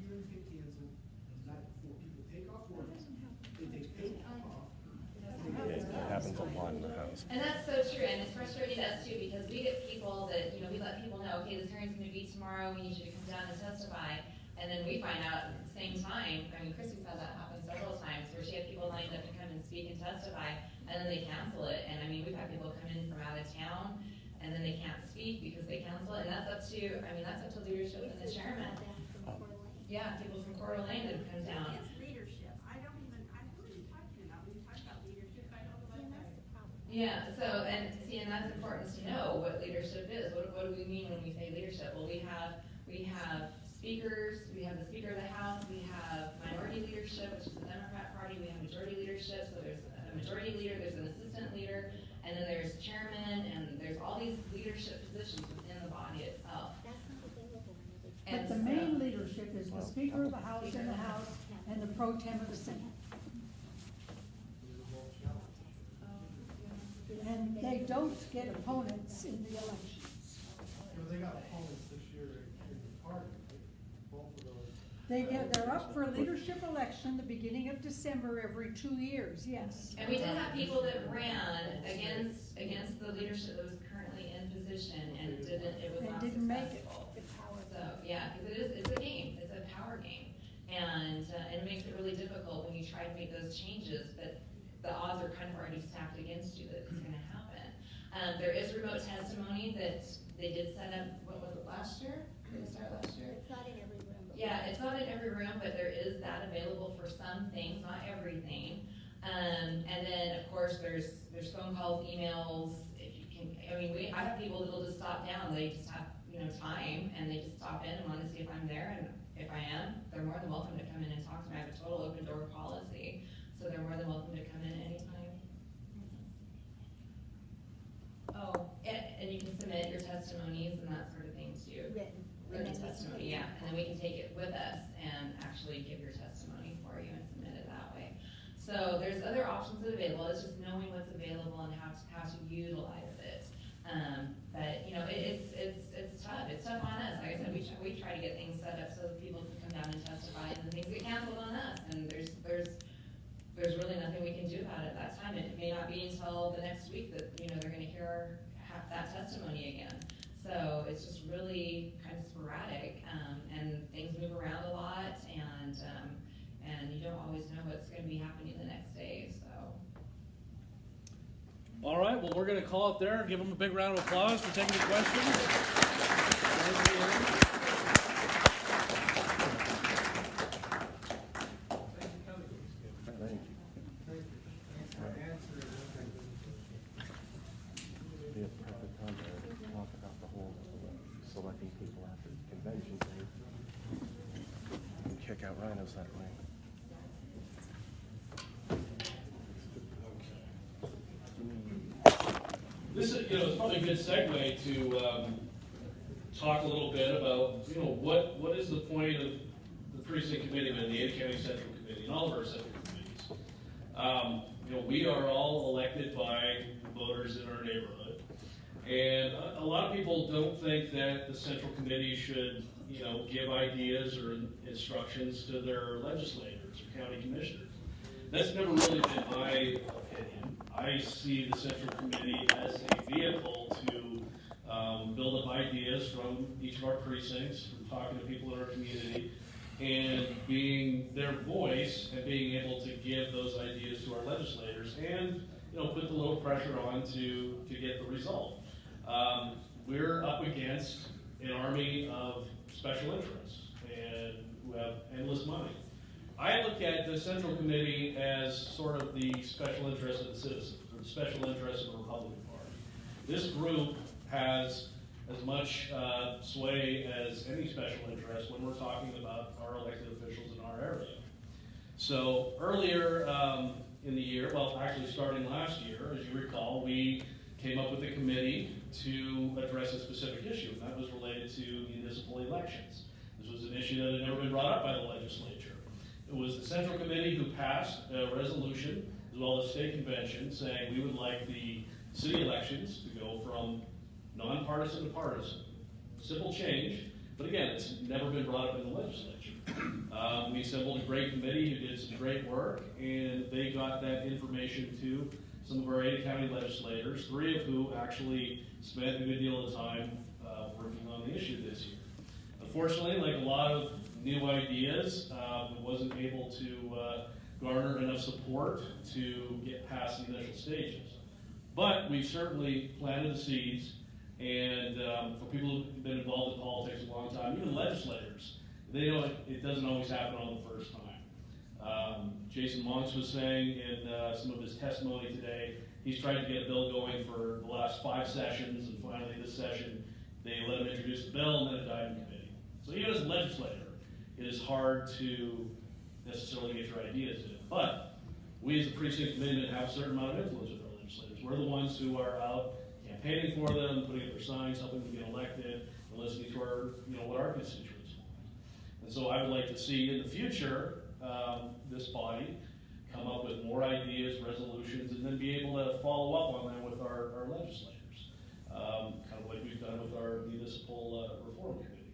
hearings get canceled, the night before people take off work, they take paid time off. It happens a lot in the House. And that's so true, and it's frustrating to us too, because we get people that, we let people know, okay, this hearing's gonna be tomorrow, we need you to come down and testify, and then we find out at the same time, Chrissy's had that happen several times, where she had people lined up to come and speak and testify, and then they cancel it. And I mean, we've had people come in from out of town, and then they can't speak because they cancel it, and that's up to, I mean, that's up to leadership and the chairman. Yeah, people from Coeur d'Alene that come down. It's leadership. Who are you talking about when you talk about leadership? I don't know what that is. Yeah, so, and see, and that's important to know what leadership is. What do we mean when we say leadership? Well, we have speakers, we have the Speaker of the House, we have minority leadership, which is the Democrat Party, we have majority leadership, so there's a majority leader, there's an assistant leader, and then there's chairman, and there's all these leadership positions within the body itself. But the main leadership is the Speaker of the House in the House and the pro tem of the Senate. And they don't get opponents in the elections. They got opponents this year in the party, right? Both of those. They're up for leadership election the beginning of December every 2 years, yes. And we did have people that ran against the leadership that was currently in position, and it was not didn't make it. successful. So, yeah, because it's a game, it's a power game. And it makes it really difficult when you try to make those changes, but the odds are kind of already stacked against you that it's gonna happen. There is remote testimony that they did set up, what was it, last year? Did it start last year? It's not in every room. Yeah, it's not in every room, but there is that available for some things, not everything. And then, of course, there's phone calls, emails, if you can, I mean, I have people that'll just stop down, they just have, time, and they just stop in and want to see if I'm there, and if I am, they're more than welcome to come in and talk to me. I have a total open door policy, so they're more than welcome to come in anytime. Oh, and you can submit your testimonies and that sort of thing too. Written testimony, yeah, and then we can take it with us and actually give your testimony for you and submit it that way. So there's other options available. It's just knowing what's available and how to utilize it. But it's tough. It's tough on us. Like I said, we try to get things set up so that people can come down and testify, and the things get canceled on us. And there's really nothing we can do about it at that time. It may not be until the next week that they're going to hear that testimony again. So it's just really kind of sporadic, and things move around a lot, and you don't always know what's going to be happening the next day. So. All right, well, we're going to call it there. Give them a big round of applause for taking the questions. Be a perfect time to talk about the whole selecting people after the convention thing. And kick out rhinos that way. This is, it's probably a good segue to talk a little bit about, what is the point of the precinct committee and the Ada County Central Committee and all of our central committees. We are all elected by voters in our neighborhood, and a lot of people don't think that the central committee should, give ideas or instructions to their legislators or county commissioners. That's never really been my opinion. I see the Central Committee as a vehicle to build up ideas from each of our precincts, from talking to people in our community, and being their voice and being able to give those ideas to our legislators and put the little pressure on to get the result. We're up against an army of special interests and who have endless money. I look at the Central Committee as sort of the special interest of the citizens, or the special interest of the Republican Party. This group has as much sway as any special interest when we're talking about our elected officials in our area. So earlier in the year, well, actually starting last year, as you recall, we came up with a committee to address a specific issue, and that was related to municipal elections. This was an issue that had never been brought up by the legislature. It was the Central Committee who passed a resolution, as well as state convention, saying we would like the city elections to go from nonpartisan to partisan. Simple change, but again, it's never been brought up in the legislature. We assembled a great committee who did some great work, and they got that information to some of our Ada County legislators, 3 of who actually spent a good deal of time working on the issue this year. Unfortunately, like a lot of new ideas, it wasn't able to garner enough support to get past the initial stages. But we've certainly planted the seeds, and for people who've been involved in politics a long time, even legislators, they know it doesn't always happen on the first time. Jason Monks was saying in some of his testimony today, he's tried to get a bill going for the last 5 sessions, and finally this session, they let him introduce the bill, and then it died in committee. So even as a legislator, it is hard to necessarily get your ideas in. But we as a precinct committeeman have a certain amount of influence with our legislators. We're the ones who are out campaigning for them, putting up their signs, helping them get elected, and listening to our, what our constituents want. And so I would like to see in the future, this body come up with more ideas, resolutions, and then be able to follow up on them with our legislators, kind of like we've done with our municipal reform committee.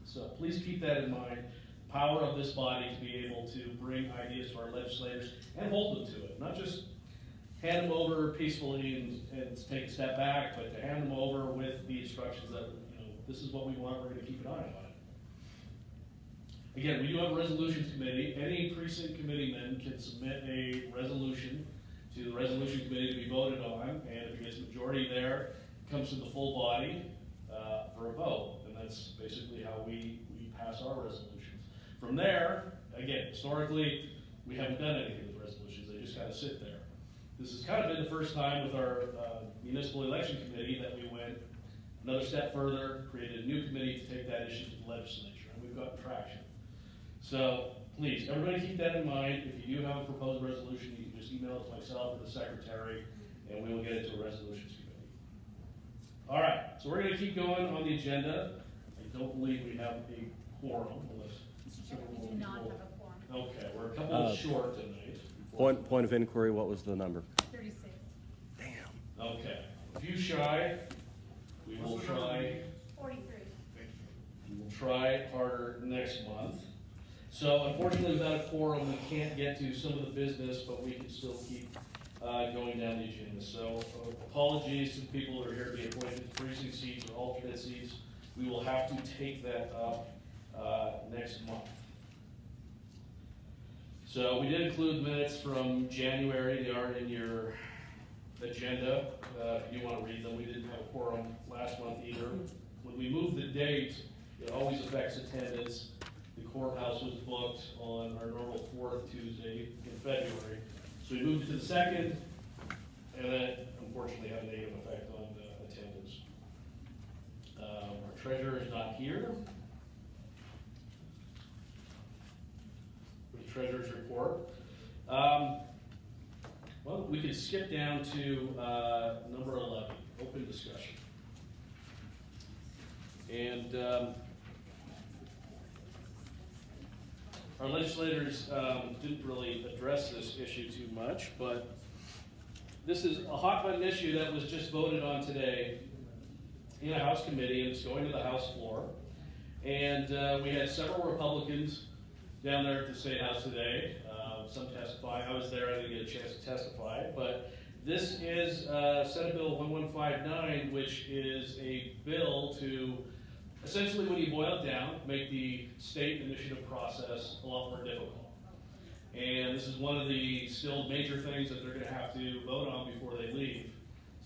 So please keep that in mind. Power of this body to be able to bring ideas to our legislators and hold them to it, not just hand them over peacefully and take a step back, but to hand them over with the instructions that, this is what we want, we're going to keep an eye on it. Again, we do have a resolutions committee. Any precinct committeeman can submit a resolution to the resolution committee to be voted on, and if it gets a majority there, it comes to the full body for a vote, and that's basically how we pass our resolutions. From there, again, historically, we haven't done anything with resolutions. They just kind of sit there. This has kind of been the first time with our municipal election committee that we went another step further, created a new committee to take that issue to the legislature, and we've gotten traction. So please, everybody keep that in mind. If you do have a proposed resolution, you can just email it to myself or the secretary, and we will get it to a resolutions committee. All right, so we're going to keep going on the agenda. I don't believe we have a quorum unless We do not have a quorum. okay, we're a couple short tonight. Point of inquiry, what was the number? 36. Damn. Okay, a few shy. We will try. 43. We will try harder next month. So unfortunately, without a quorum, we can't get to some of the business, but we can still keep going down the agenda. So apologies to the people that are here to be appointed to precinct seats or alternate seats. We will have to take that up next month. So we did include minutes from January. They are in your agenda. If you want to read them, we didn't have a quorum last month either. When we move the date, it always affects attendance. The courthouse was booked on our normal 4th Tuesday in February. So we moved it to the 2nd, and that unfortunately had a negative effect on attendance. Our treasurer is not here. The treasurer's report. Well, we could skip down to number 11, open discussion. And our legislators didn't really address this issue too much, but this is a hot button issue that was just voted on today in a House committee, and it's going to the House floor. And we had several Republicans down there at the State House today. Some testifying. I was there. I didn't get a chance to testify. But this is Senate Bill 1159, which is a bill to essentially, when you boil it down, make the state initiative process a lot more difficult. And this is one of the still major things that they're going to have to vote on before they leave.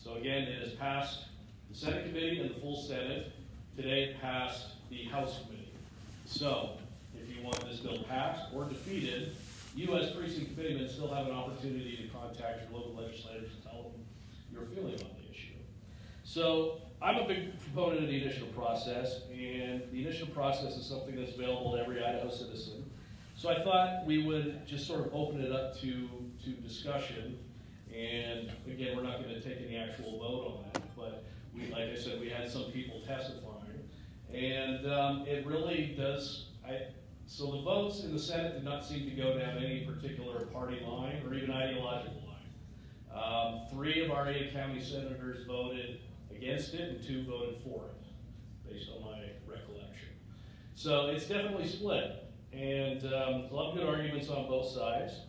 So again, it has passed the Senate committee and the full Senate. Today it passed the House committee. So if you want this bill passed or defeated, you as precinct committeemen still have an opportunity to contact your local legislators and tell them your feeling on the issue. So I'm a big proponent of the initiative process, and the initiative process is something that's available to every Idaho citizen. So I thought we would just sort of open it up to discussion, and again, we're not going to take any actual vote on that, but we, like I said, we had some people testifying, and it really does, so the votes in the Senate did not seem to go down any particular party line or even ideological line. 3 of our 8 county senators voted against it, and 2 voted for it, based on my recollection. So it's definitely split, and a lot of good arguments on both sides,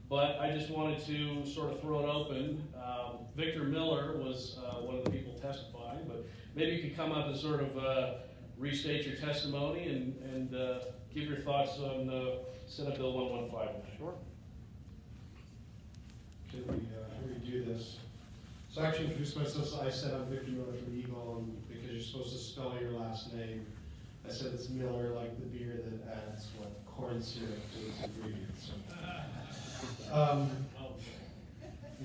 but I just wanted to sort of throw it open. Victor Miller was one of the people testifying, but maybe you could come up and sort of restate your testimony and give your thoughts on Senate Bill 1159. Sure. Can we do this? So I actually introduced myself. I said I'm Victor Miller from Eagle, and because you're supposed to spell your last name, I said it's Miller, like the beer that adds corn syrup to its ingredients. So,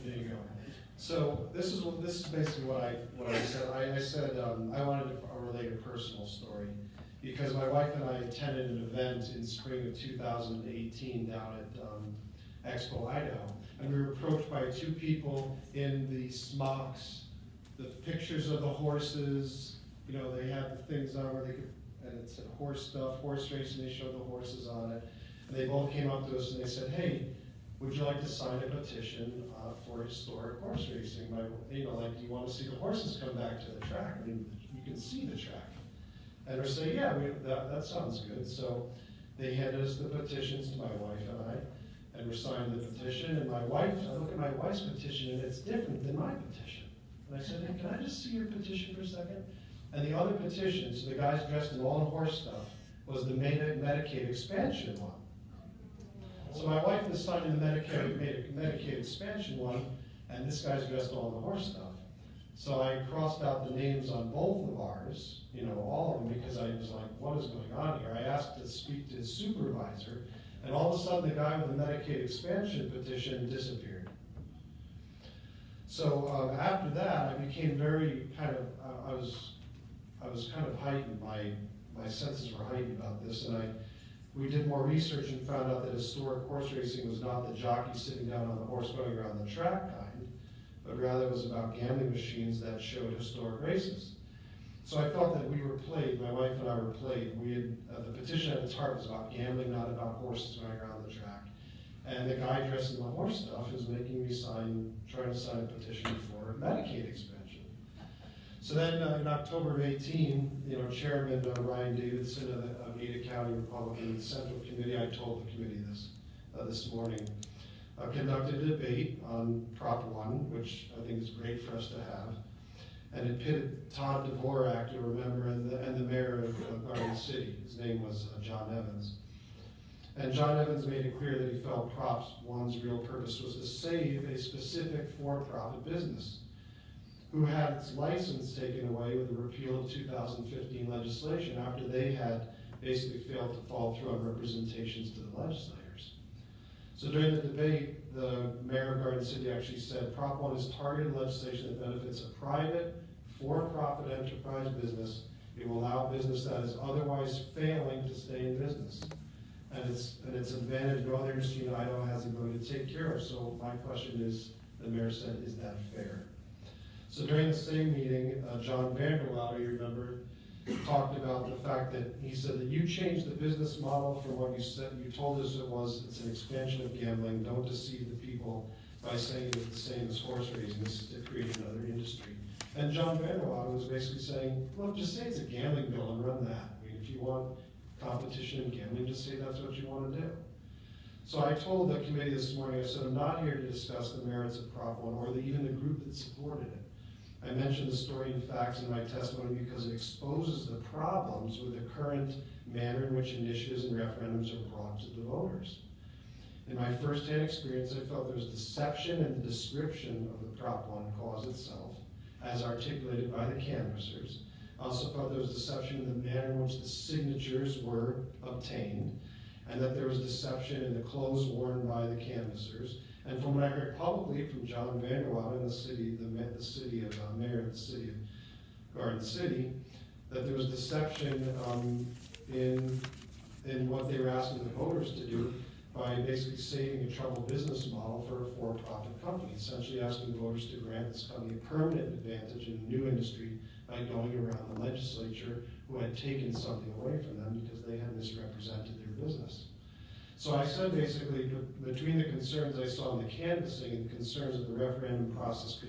there you go. So this is basically what I said. I said I wanted to relate a personal story because my wife and I attended an event in spring of 2018 down at Expo, Idaho, and we were approached by two people in the smocks, the pictures of the horses. You know, they had the things on where they could, and it said horse stuff, horse racing. They showed the horses on it, and they both came up to us and they said, "Hey, would you like to sign a petition for historic horse racing? Do you want to see the horses come back to the track? I mean, you can see the track." And we're saying, "Yeah, that sounds good." So they handed us the petitions to my wife and I, and we signed the petition. And I look at my wife's petition, and it's different than my petition. And I said, "Hey, can I just see your petition for a second?" And the other petition, so the guys dressed in all the horse stuff, was the Medicaid expansion one. So my wife was signing the Medicaid expansion one, and this guy's dressed all in the horse stuff. So I crossed out the names on both of ours, all of them, because I was like, what is going on here? I asked to speak to his supervisor, and all of a sudden the guy with the Medicaid expansion petition disappeared. So after that, I became very I was kind of heightened, my senses were heightened about this, and we did more research and found out that historic horse racing was not the jockey sitting down on the horse going around the track kind, but rather it was about gambling machines that showed historic races. So I felt that we were played, my wife and I were played. We had, the petition at its heart was about gambling, not about horses going around the track. And the guy dressed in the horse stuff is making me trying to sign a petition for Medicaid expansion. So then in October of 18, Chairman Ryan Davidson of the Ada County Republican Central Committee, I told the committee this morning, conducted a debate on Prop 1, which I think is great for us to have. And it pitted Todd Dvorak, you remember, and the mayor of Garden City. His name was John Evans. And John Evans made it clear that he felt Prop 1's real purpose was to save a specific for-profit business who had its license taken away with the repeal of 2015 legislation after they had basically failed to follow through on representations to the legislators. So during the debate, the mayor of Garden City actually said, Prop 1 is targeted legislation that benefits a private, for-profit enterprise business. It will allow business that is otherwise failing to stay in business. And its advantage no other industry in Idaho has the ability to take care of. So my question is, the mayor said, is that fair? So during the same meeting, John Vanderwaal, you remember, talked about the fact that he said that you changed the business model from what you said. You told us it's an expansion of gambling. Don't deceive the people by saying it's the same as horse racing. This is to create another industry. And John Vanderwaal was basically saying, look, just say it's a gambling bill and run that. I mean, if you want competition in gambling, just say that's what you want to do. So I told the committee this morning, I said, I'm not here to discuss the merits of Prop 1 or even the group that supported it. I mentioned the story and facts in my testimony because it exposes the problems with the current manner in which initiatives and referendums are brought to the voters. In my firsthand experience, I felt there was deception in the description of the Prop 1 cause itself, as articulated by the canvassers. I also felt there was deception in the manner in which the signatures were obtained, and that there was deception in the clothes worn by the canvassers. And from what I heard publicly from John Vanderwaal in the mayor of the city of Garden City, that there was deception in what they were asking the voters to do by basically saving a troubled business model for a for-profit company, essentially asking voters to grant this company a permanent advantage in a new industry by going around the legislature who had taken something away from them because they had misrepresented their business. So I said basically, between the concerns I saw in the canvassing and the concerns that the referendum process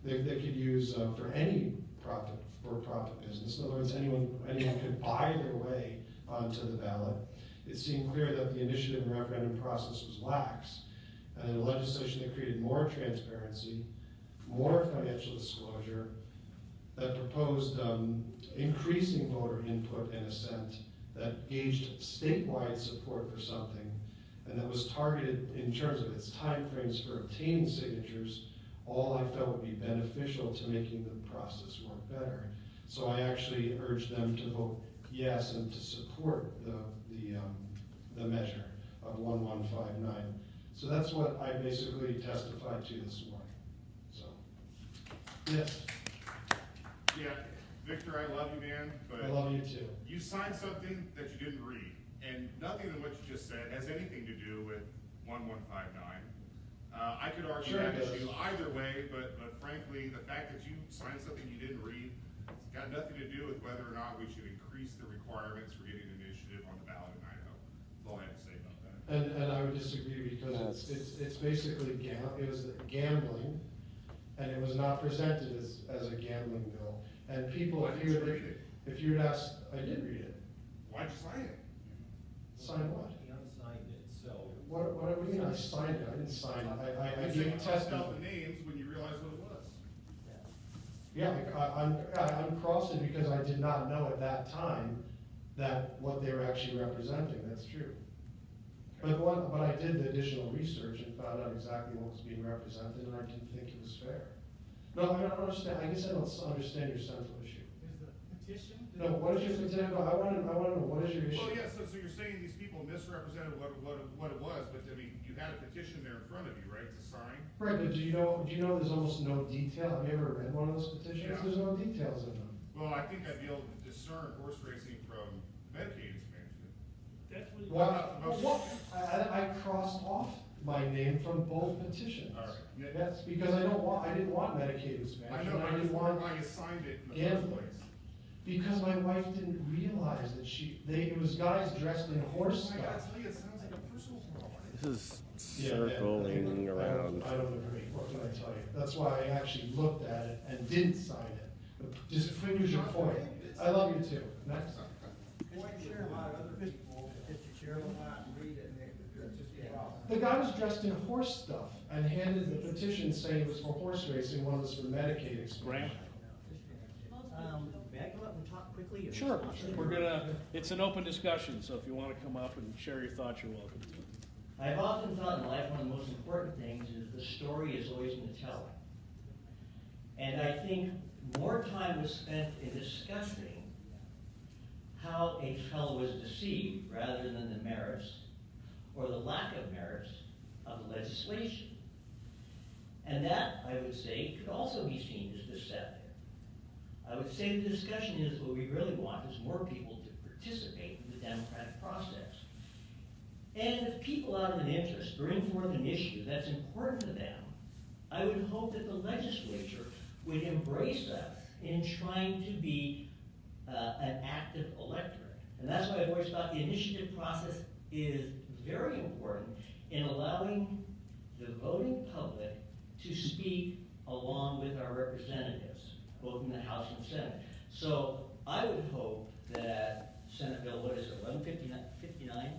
they could use for any for-profit business. In other words, anyone could buy their way onto the ballot. It seemed clear that the initiative and referendum process was lax, and a legislation that created more transparency, more financial disclosure, that proposed increasing voter input and assent, that gauged statewide support for something, and that was targeted in terms of its timeframes for obtaining signatures, all I felt would be beneficial to making the process work better. So I actually urged them to vote yes and to support the measure of 1159. So that's what I basically testified to this morning. So, yes. Yeah, Victor, I love you, man, but I love you too. you signed something that you didn't read, and nothing in what you just said has anything to do with 1159. I could argue Sure that it does. issue either way, but frankly, the fact that you signed something you didn't read has got nothing to do with whether or not we should increase the requirements for getting an initiative on the ballot in Idaho. That's all I have to say about that. And I would disagree because it's basically it was gambling, and it was not presented as a gambling bill. And people, Why didn't you read it? if you'd asked, I did read it. Why'd you sign it? Sign what? He unsigned it, so. What do you mean I signed it? I didn't sign it. I You gave said you crossed out testimony. the names when you realized what it was. Yeah, I'm crossing because I did not know at that time that what they were actually representing. That's true. But I did the additional research and found out exactly what was being represented, and I didn't think it was fair. No, I don't understand. I guess I don't understand your central issue. Is the petition? No, what is your petition? No, I want to know, what is your issue? Well, yeah, so you're saying these people misrepresented what it was, but I mean, you had a petition there in front of you, right, to sign? Right, but do you know there's almost no detail? Have you ever read one of those petitions? Yeah. There's no details in them. Well, I think I'd be able to discern horse racing from Medicaid expansion. That's what. I crossed off my name from both petitions. All right. Yes, because I didn't want Medicaid expansion. I know, but I didn't just want wonder why you signed it in the gambling. first place. Because my wife didn't realize that it was guys dressed in horse I gotta stuff. tell you, it sounds like a personal problem. This is Yeah, circling around. I don't agree. What can I tell you? That's why I actually looked at it and didn't sign it. But just proves your point. I love you too. Next. Mr. Chair, a lot of other people, Mr. Chair, will not read it, and it's just a problem. The guy was dressed in horse stuff and handed the petition saying it was for horse racing, one was for Medicaid expansion. May I come up and talk quickly? in Sure, response to it's an open discussion, so if you want to come up and share your thoughts, you're welcome to. I've often thought in life one of the most important things is the story is always in the telling. And I think more time was spent in discussing how a fellow was deceived rather than the merits or the lack of merits of the legislation. And that, I would say, could also be seen as deceptive. I would say the discussion is what we really want is more people to participate in the democratic process. And if people out of an interest bring forth an issue that's important to them, I would hope that the legislature would embrace us in trying to be an active electorate. And that's why I've always thought the initiative process is very important in allowing the voting public to speak along with our representatives, both in the House and Senate. So I would hope that Senate Bill, 1159?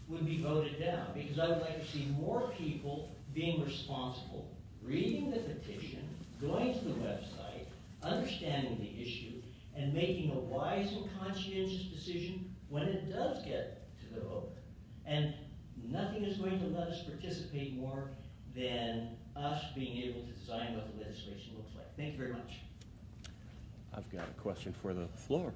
Would be voted down, because I would like to see more people being responsible, reading the petition, going to the website, understanding the issue, and making a wise and conscientious decision when it does get to the vote. And nothing is going to let us participate more than us being able to design what the legislation looks like. Thank you very much. I've got a question for the floor.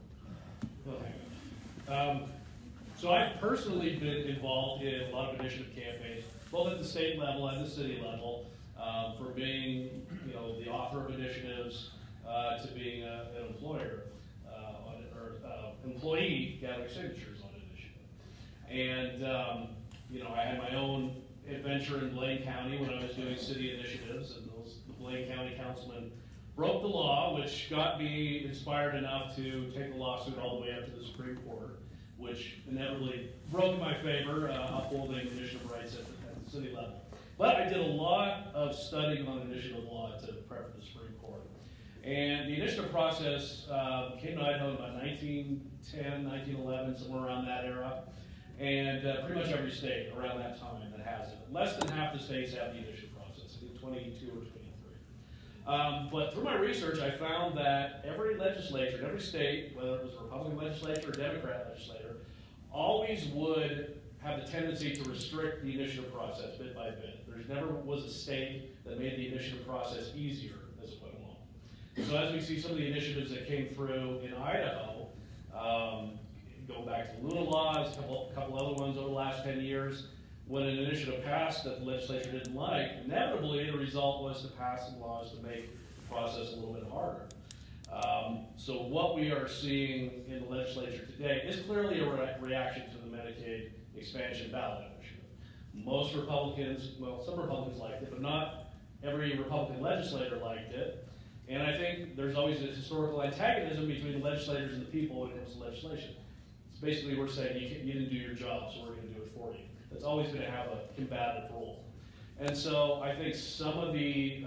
So I've personally been involved in a lot of initiative campaigns, both at the state level and the city level, for being, the author of initiatives to being an employer employee gathering signatures on an initiative. And I had my own adventure in Blaine County when I was doing city initiatives, and the Blaine County councilman broke the law, which got me inspired enough to take a lawsuit all the way up to the Supreme Court, which inevitably broke in my favor, upholding initiative rights at the city level. But I did a lot of studying on initiative law to prep for the Supreme Court. And the initiative process came to Idaho in about 1910, 1911, somewhere around that era. And pretty much every state around that time that has it. Less than half the states have the initiative process, I think 22 or 23. But through my research, I found that every legislature in every state, whether it was a Republican legislature or Democrat legislature, always would have the tendency to restrict the initiative process bit by bit. There's never was a state that made the initiative process easier as it went along. So as we see some of the initiatives that came through in Idaho, go back to the Luna laws, a couple other ones over the last 10 years, when an initiative passed that the legislature didn't like, inevitably the result was to pass some laws to make the process a little bit harder. So what we are seeing in the legislature today is clearly a reaction to the Medicaid expansion ballot initiative. Most Republicans, well, some Republicans liked it, but not every Republican legislator liked it. And I think there's always this historical antagonism between the legislators and the people when it comes to legislation. It's basically we're saying you didn't do your job, so we're going to do it for you. That's always going to have a combative role. And so I think some of the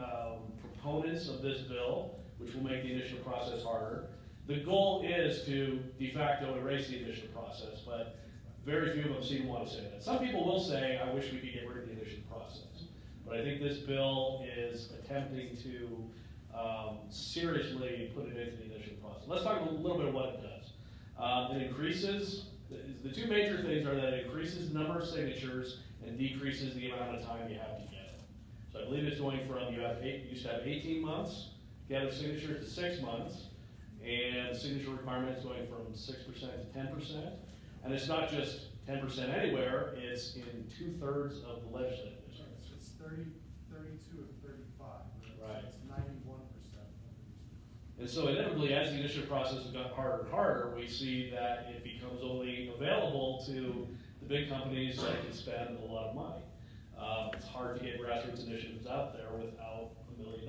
proponents of this bill, which will make the initiative process harder, the goal is to de facto erase the initiative process, but very few of them seem to want to say that. Some people will say, I wish we could get rid of the initiative process. But I think this bill is attempting to seriously put it into the initiative process. Let's talk a little bit about what it does. It increases, the two major things are that it increases the number of signatures and decreases the amount of time you have to get it. So I believe it's going from, you used to have 18 months to gather signatures to 6 months, and the signature requirement is going from 6% to 10%. And it's not just 10% anywhere, it's in 2/3 of the legislative districts. It's 30, 32, and 35. Right. It's 91%. And so inevitably, as the initiative process has gotten harder and harder, we see that it becomes only available to the big companies that can spend a lot of money. It's hard to get grassroots initiatives out there without $1 million.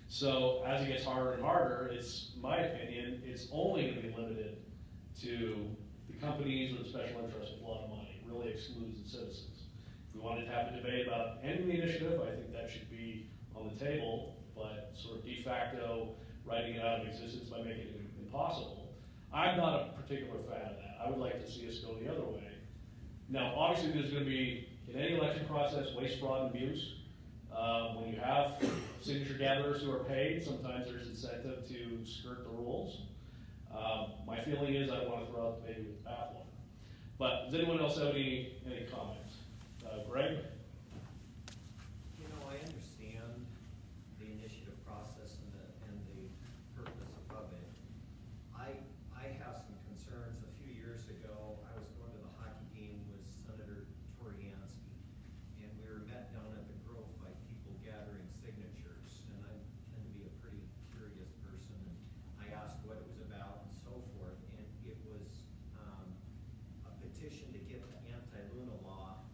So as it gets harder and harder, it's my opinion, it's only going to be limited to the companies or the special interests with a lot of money. It really excludes the citizens. If we wanted to have a debate about ending the initiative, I think that should be on the table, but sort of de facto writing it out of existence by making it impossible. I'm not a particular fan of that. I would like to see us go the other way. Now, obviously, there's going to be, in any election process, waste, fraud, and abuse. When you have signature gatherers who are paid, sometimes there's incentive to skirt the rules. My feeling is I don't want to throw out the baby with the bathwater. But does anyone else have any comments? Greg? You know, I understand the initiative process and the purpose of it. I have some concerns. A few years ago, I was going to the hockey game with Senator Toriansky, and we were met down at the Grove by people gathering signatures, and I tend to be a pretty curious person, and I asked what it was about and so forth, and it was a petition to get the anti-Luna law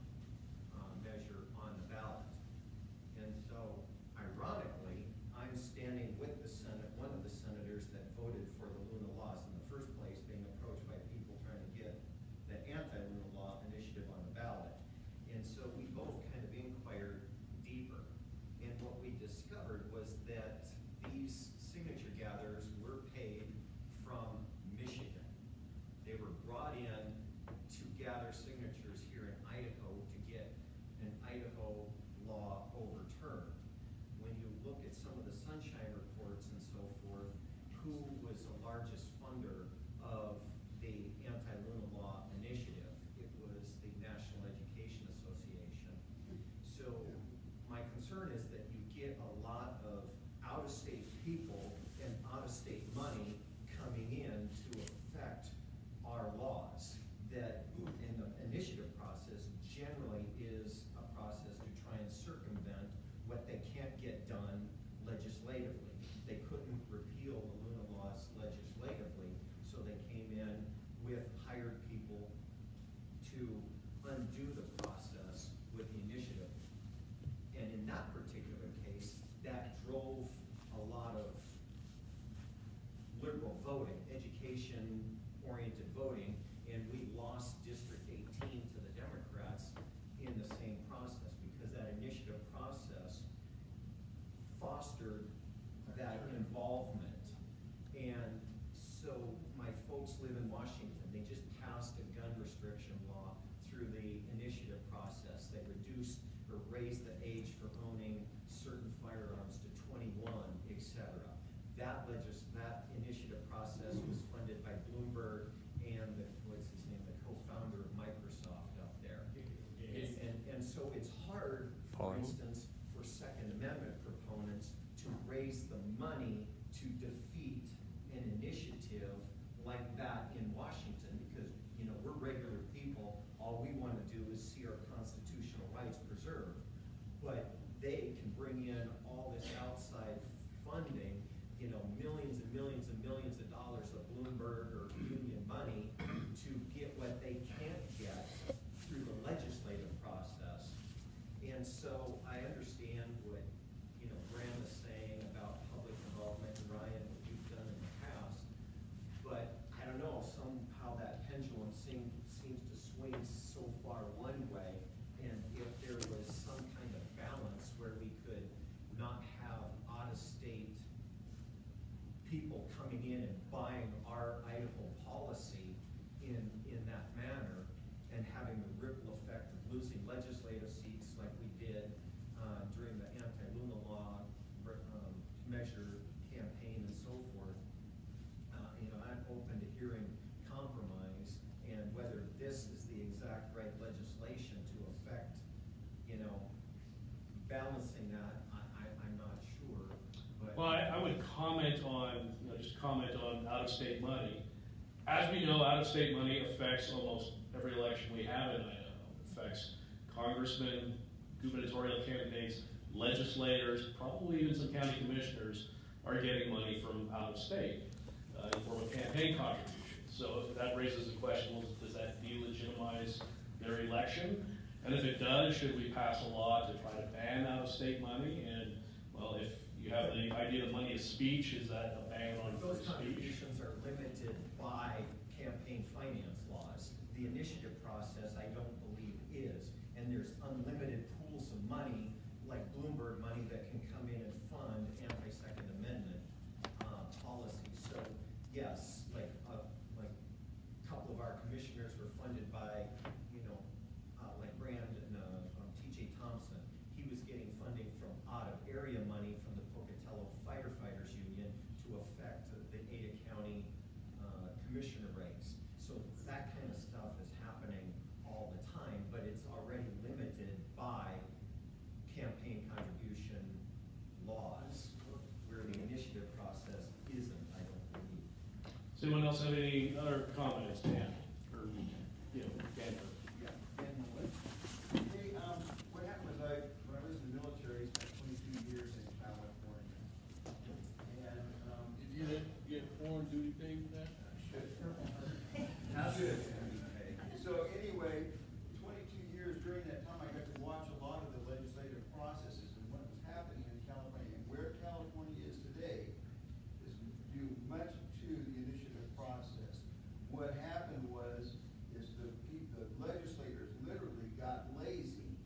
for instance, for Second Amendment proponents to raise the money to defeat an initiative like that in Washington, because, you know, we're regular people, all we want to do is see our constitutional rights preserved. But they can bring in all this outside funding, you know, millions and millions and millions of dollars of Bloomberg or union money to get what they can't get through the legislative process. And so I understand what, you know, Graham is saying about public involvement, and Ryan, what you've done in the past. But I don't know, somehow that pendulum seems to swing so far one way. And if there was some kind of balance where we could not have out-of-state people coming in and buying our Idaho policy in that manner, and having the ripple effect of losing legislative seats like we did during the anti-Luna law measure campaign and so forth, you know, I'm open to hearing compromise, and whether this is the exact right legislation to affect, you know, balancing that, I'm not sure. But Well, I would comment on, you know, just comment on out-of-state money. As we know, out-of-state money affects almost every election we have in Idaho. It affects congressmen, gubernatorial candidates, legislators, probably even some county commissioners are getting money from out of state in the form of campaign contributions. So that raises the question, well, does that delegitimize their election? And if it does, should we pass a law to try to ban out of state money? And, well, if you have the idea that money is speech, is that a ban on free those speech? contributions are limited by campaign finance laws. The initiative process, I don't believe, is. And there's unlimited pools of money, like Bloomberg money, that can come in and fund anti-Second Amendment policies. So yes, like a couple of our commissioners were funded by, you know, like Brand and T.J. Thompson. He was getting funding from out-of-area money from the Pocatello Firefighters Union to affect the Ada County commissioner race. So that kind of stuff is happening all the time, but it's already limited by campaign contribution laws, where the initiative process isn't, I don't believe. Does anyone else have any other comments, Dan? Or, you know, Dan? Yeah, Dan Miller. Hey, what happened was when I was in the military, I spent 22 years in California. And, Did you get foreign duty paid for that? How good. So anyway, 22 years, during that time, I got to watch a lot of the legislative processes and what was happening in California. And where California is today is due much to the initiative process. What happened was, the legislators literally got lazy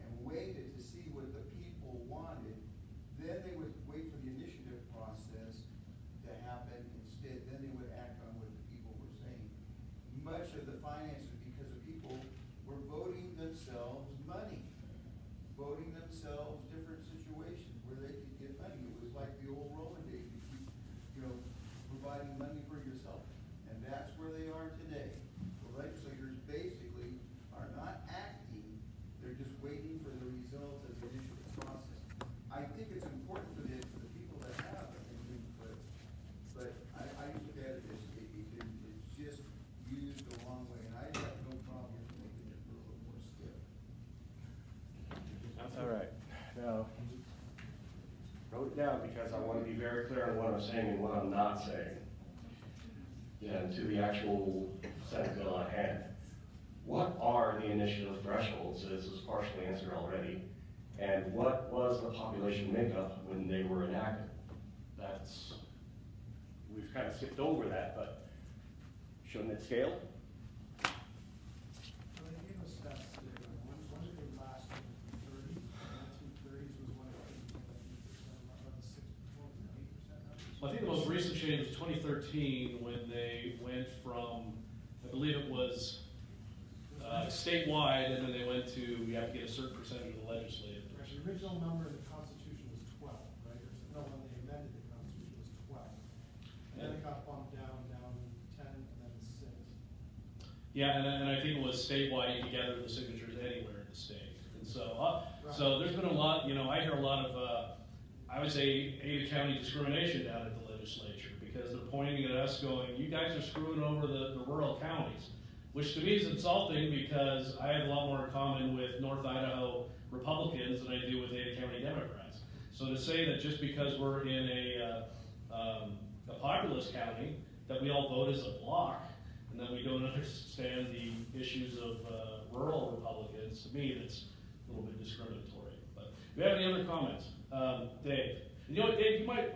and waited to see what the people wanted. Then they would wait for the initiative process to happen instead. Then they would act on what the people were saying. Much of the finances, because the people were voting themselves money, voting themselves different situations where they could get money. It was like the old Roman days, you keep, you know, providing money for yourself. And that's where they are today. The legislators basically are not acting, they're just waiting for the result of the initiative process. I think it's important for the people that have an input, but I just look at it as it's just used the wrong way, and I have no problem making it a little more stiff. All right. Now, wrote it down because I want to be very clear on what I'm saying and what I'm not saying. And to the actual Senate bill at hand. What are the initiative thresholds? This was partially answered already. And what was the population makeup when they were enacted? We've kind of skipped over that, but shouldn't it scale? Well, they gave us stats today. One of the last 30, 1930s was one of the 8% Well, I think the most recent change was 2013 when they went from, I believe it was statewide, and then they went to, you have to get a certain percentage of the legislative. Right, the original number in the Constitution was 12, right? No, when they amended the Constitution, it was 12. And then it got bumped down 10, and then 6. Yeah, and I think it was statewide, you could gather the signatures anywhere in the state. And so, So there's been a lot, I hear a lot of, I would say, Ada County discrimination down at the legislature, because they're pointing at us going, you guys are screwing over the rural counties, which to me is insulting, because I have a lot more in common with North Idaho Republicans than I do with Ada County Democrats. So to say that just because we're in a populous county, that we all vote as a block, and that we don't understand the issues of rural Republicans, to me, that's a little bit discriminatory. But do you have any other comments? Dave? You know what, Dave, you might,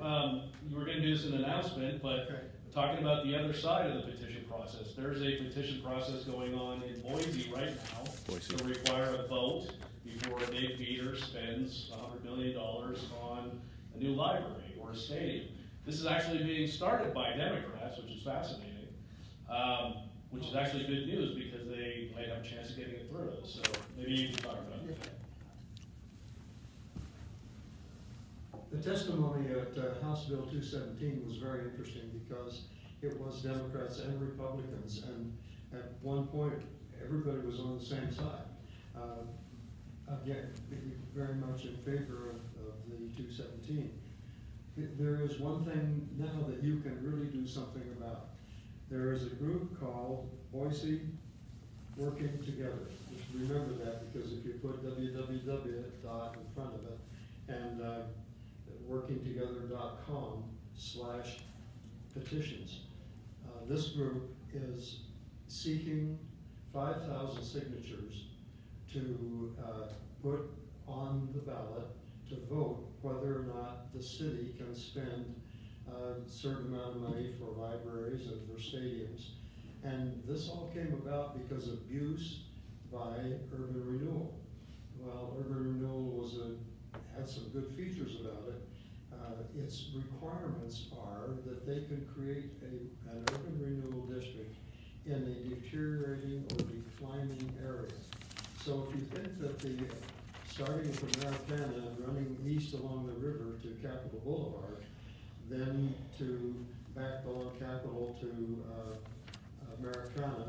you were gonna do this in an announcement, but talking about the other side of the petition process, there's a petition process going on in Boise right now to require a vote before Dave Peters spends $100 million on a new library or a stadium. This is actually being started by Democrats, which is fascinating, which is actually good news, because they might have a chance of getting it through. So maybe you can talk about it. The testimony at House Bill 217 was very interesting, because it was Democrats and Republicans, and at one point everybody was on the same side. Again, very much in favor of the 217. There is one thing now that you can really do something about. There is a group called Boise Working Together. Just remember that, because if you put www dot in front of it and workingtogether.com/petitions. This group is seeking 5,000 signatures to put on the ballot to vote whether or not the city can spend a certain amount of money for libraries and for stadiums. And this all came about because of abuse by Urban Renewal. Well, Urban Renewal had some good features about it. Its requirements are that they can create an urban renewal district in a deteriorating or declining area. So if you think that starting from Americana and running east along the river to Capitol Boulevard, then to back along Capitol to Americana,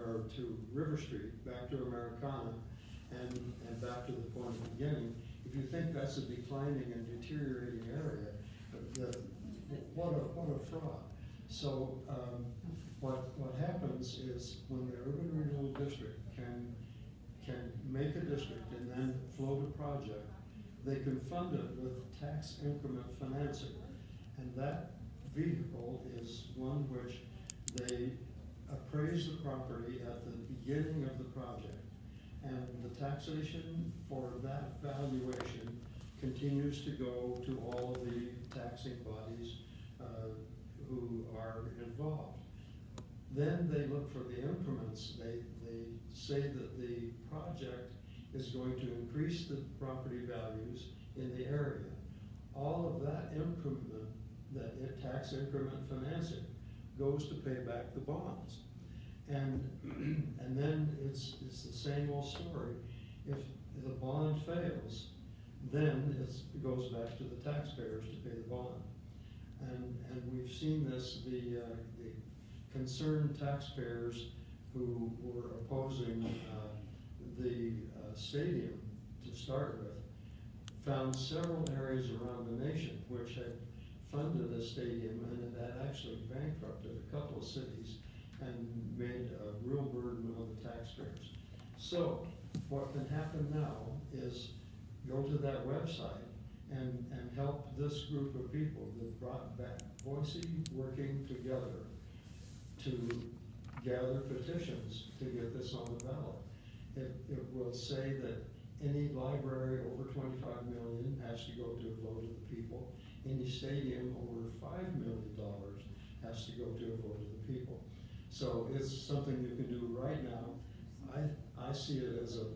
or to River Street, back to Americana, and back to the point of the beginning, if you think that's a declining and deteriorating area, what a fraud. So what happens is, when the Urban Renewal District can make a district and then float a project, they can fund it with tax increment financing. And that vehicle is one which they appraise the property at the beginning of the project. And the taxation for that valuation continues to go to all of the taxing bodies who are involved. Then they look for the increments. They say that the project is going to increase the property values in the area. All of that increment, tax increment financing, goes to pay back the bonds. And then it's the same old story. If the bond fails, then it goes back to the taxpayers to pay the bond. And we've seen this, the concerned taxpayers who were opposing the stadium to start with found several areas around the nation which had funded a stadium, and it had actually bankrupted a couple of cities and made a real burden on the taxpayers. So what can happen now is go to that website and help this group of people that brought back Boise Working Together to gather petitions to get this on the ballot. It will say that any library over 25 million has to go to a vote of the people. Any stadium over $5 million has to go to a vote of the people. So it's something you can do right now. I see it as a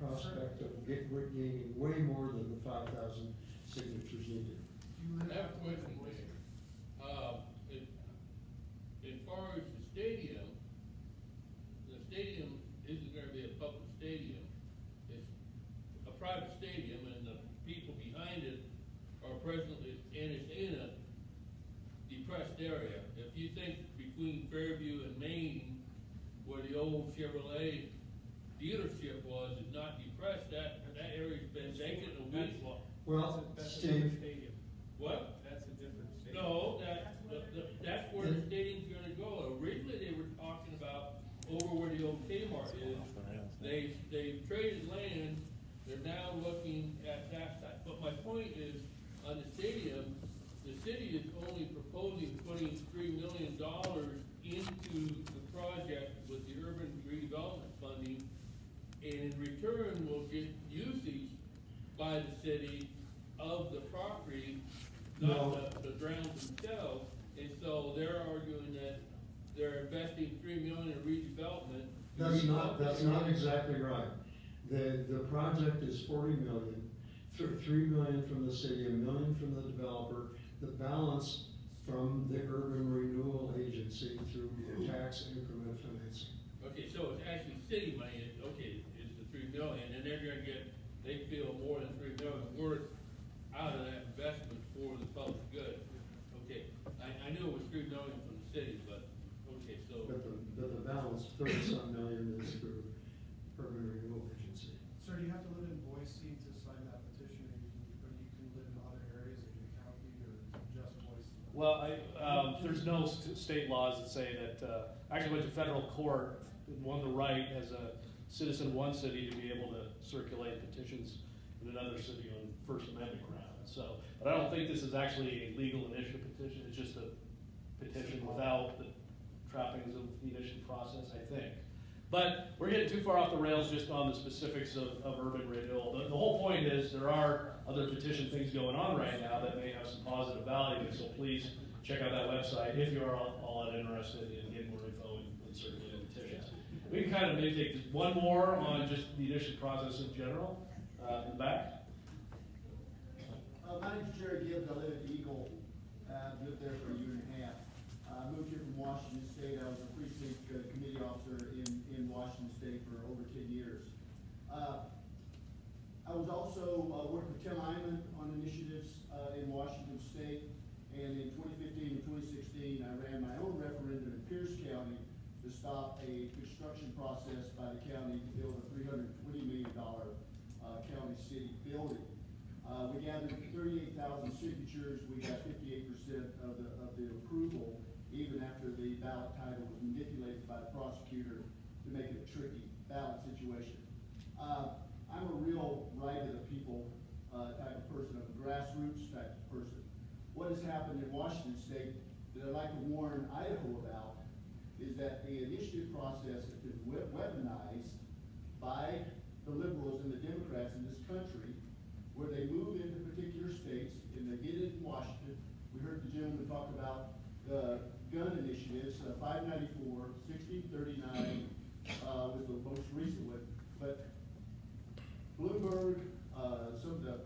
prospect of gaining way more than the 5,000 signatures needed. I have a question, Mayor. As far as the stadium isn't going to be a public stadium. It's a private stadium, and the people behind it are presently, and it's in a depressed area. If you think between Fairview and Maine, where the old Chevrolet dealership was, is not depressed, that area is Well, That's a Steve, different stadium. What? That's a different stadium. No, that's where the stadium's gonna go. Originally, they were talking about over where the old Kmart is. They've traded land, they're now looking at that side. But my point is, on the stadium, the city is only proposing putting $3 million into the project with the urban redevelopment funding. And in return, we'll get usage by the city of the property, not the grounds themselves. And so they're arguing that they're investing $3 million in redevelopment. that's not exactly right. The project is 40 million, 3 million from the city, $1 million from the developer, the balance from the urban renewal agency through tax increment financing. Okay, so it's actually city money, okay, is the 3 million, and they're gonna get, they feel more than 3 million worth out of that investment for the public good. Okay, I knew it was 3 million from the city, but, okay, so. But the balance, 30-some million is through urban renewal agency. Sir, do you have to live in Boise to sign that petition, or you can live in other areas of your county, or just Boise? Well, there's no state laws that say that, I actually went to federal court and won the right as a citizen of one city to be able to circulate petitions in another city on First Amendment grounds. So, but I don't think this is actually a legal initiative petition, it's just a petition without the trappings of the initiative process, I think. But we're getting too far off the rails just on the specifics of urban renewal. The whole point is there are other petition things going on right now that may have some positive value, so please check out that website if you are all interested in getting more info and circulating petitions. We can kind of maybe take just one more on just the initiative process in general, in the back. My name's Jerry Gibbs. I live at Eagle. I've lived there for a year and a half. I moved here from Washington State. I was a precinct committee officer in Washington State for over 10 years. I was also working with Tim Eyman on initiatives in Washington State. And in 2015 and 2016, I ran my own referendum in Pierce County to stop a construction process by the county to build a $320 million county city building. We gathered 38,000 signatures. We got 58% of the approval, even after the ballot title was manipulated by the prosecutor to make it a tricky ballot situation. I'm a real right of the people type of person, a grassroots type of person. What has happened in Washington State that I'd like to warn Idaho about is that the initiative process has been weaponized by the liberals and the Democrats in this country, where they move into particular states and they get it in Washington. We heard the gentleman talk about the gun initiatives, 594, 1639 was the most recent one. But Bloomberg, some of the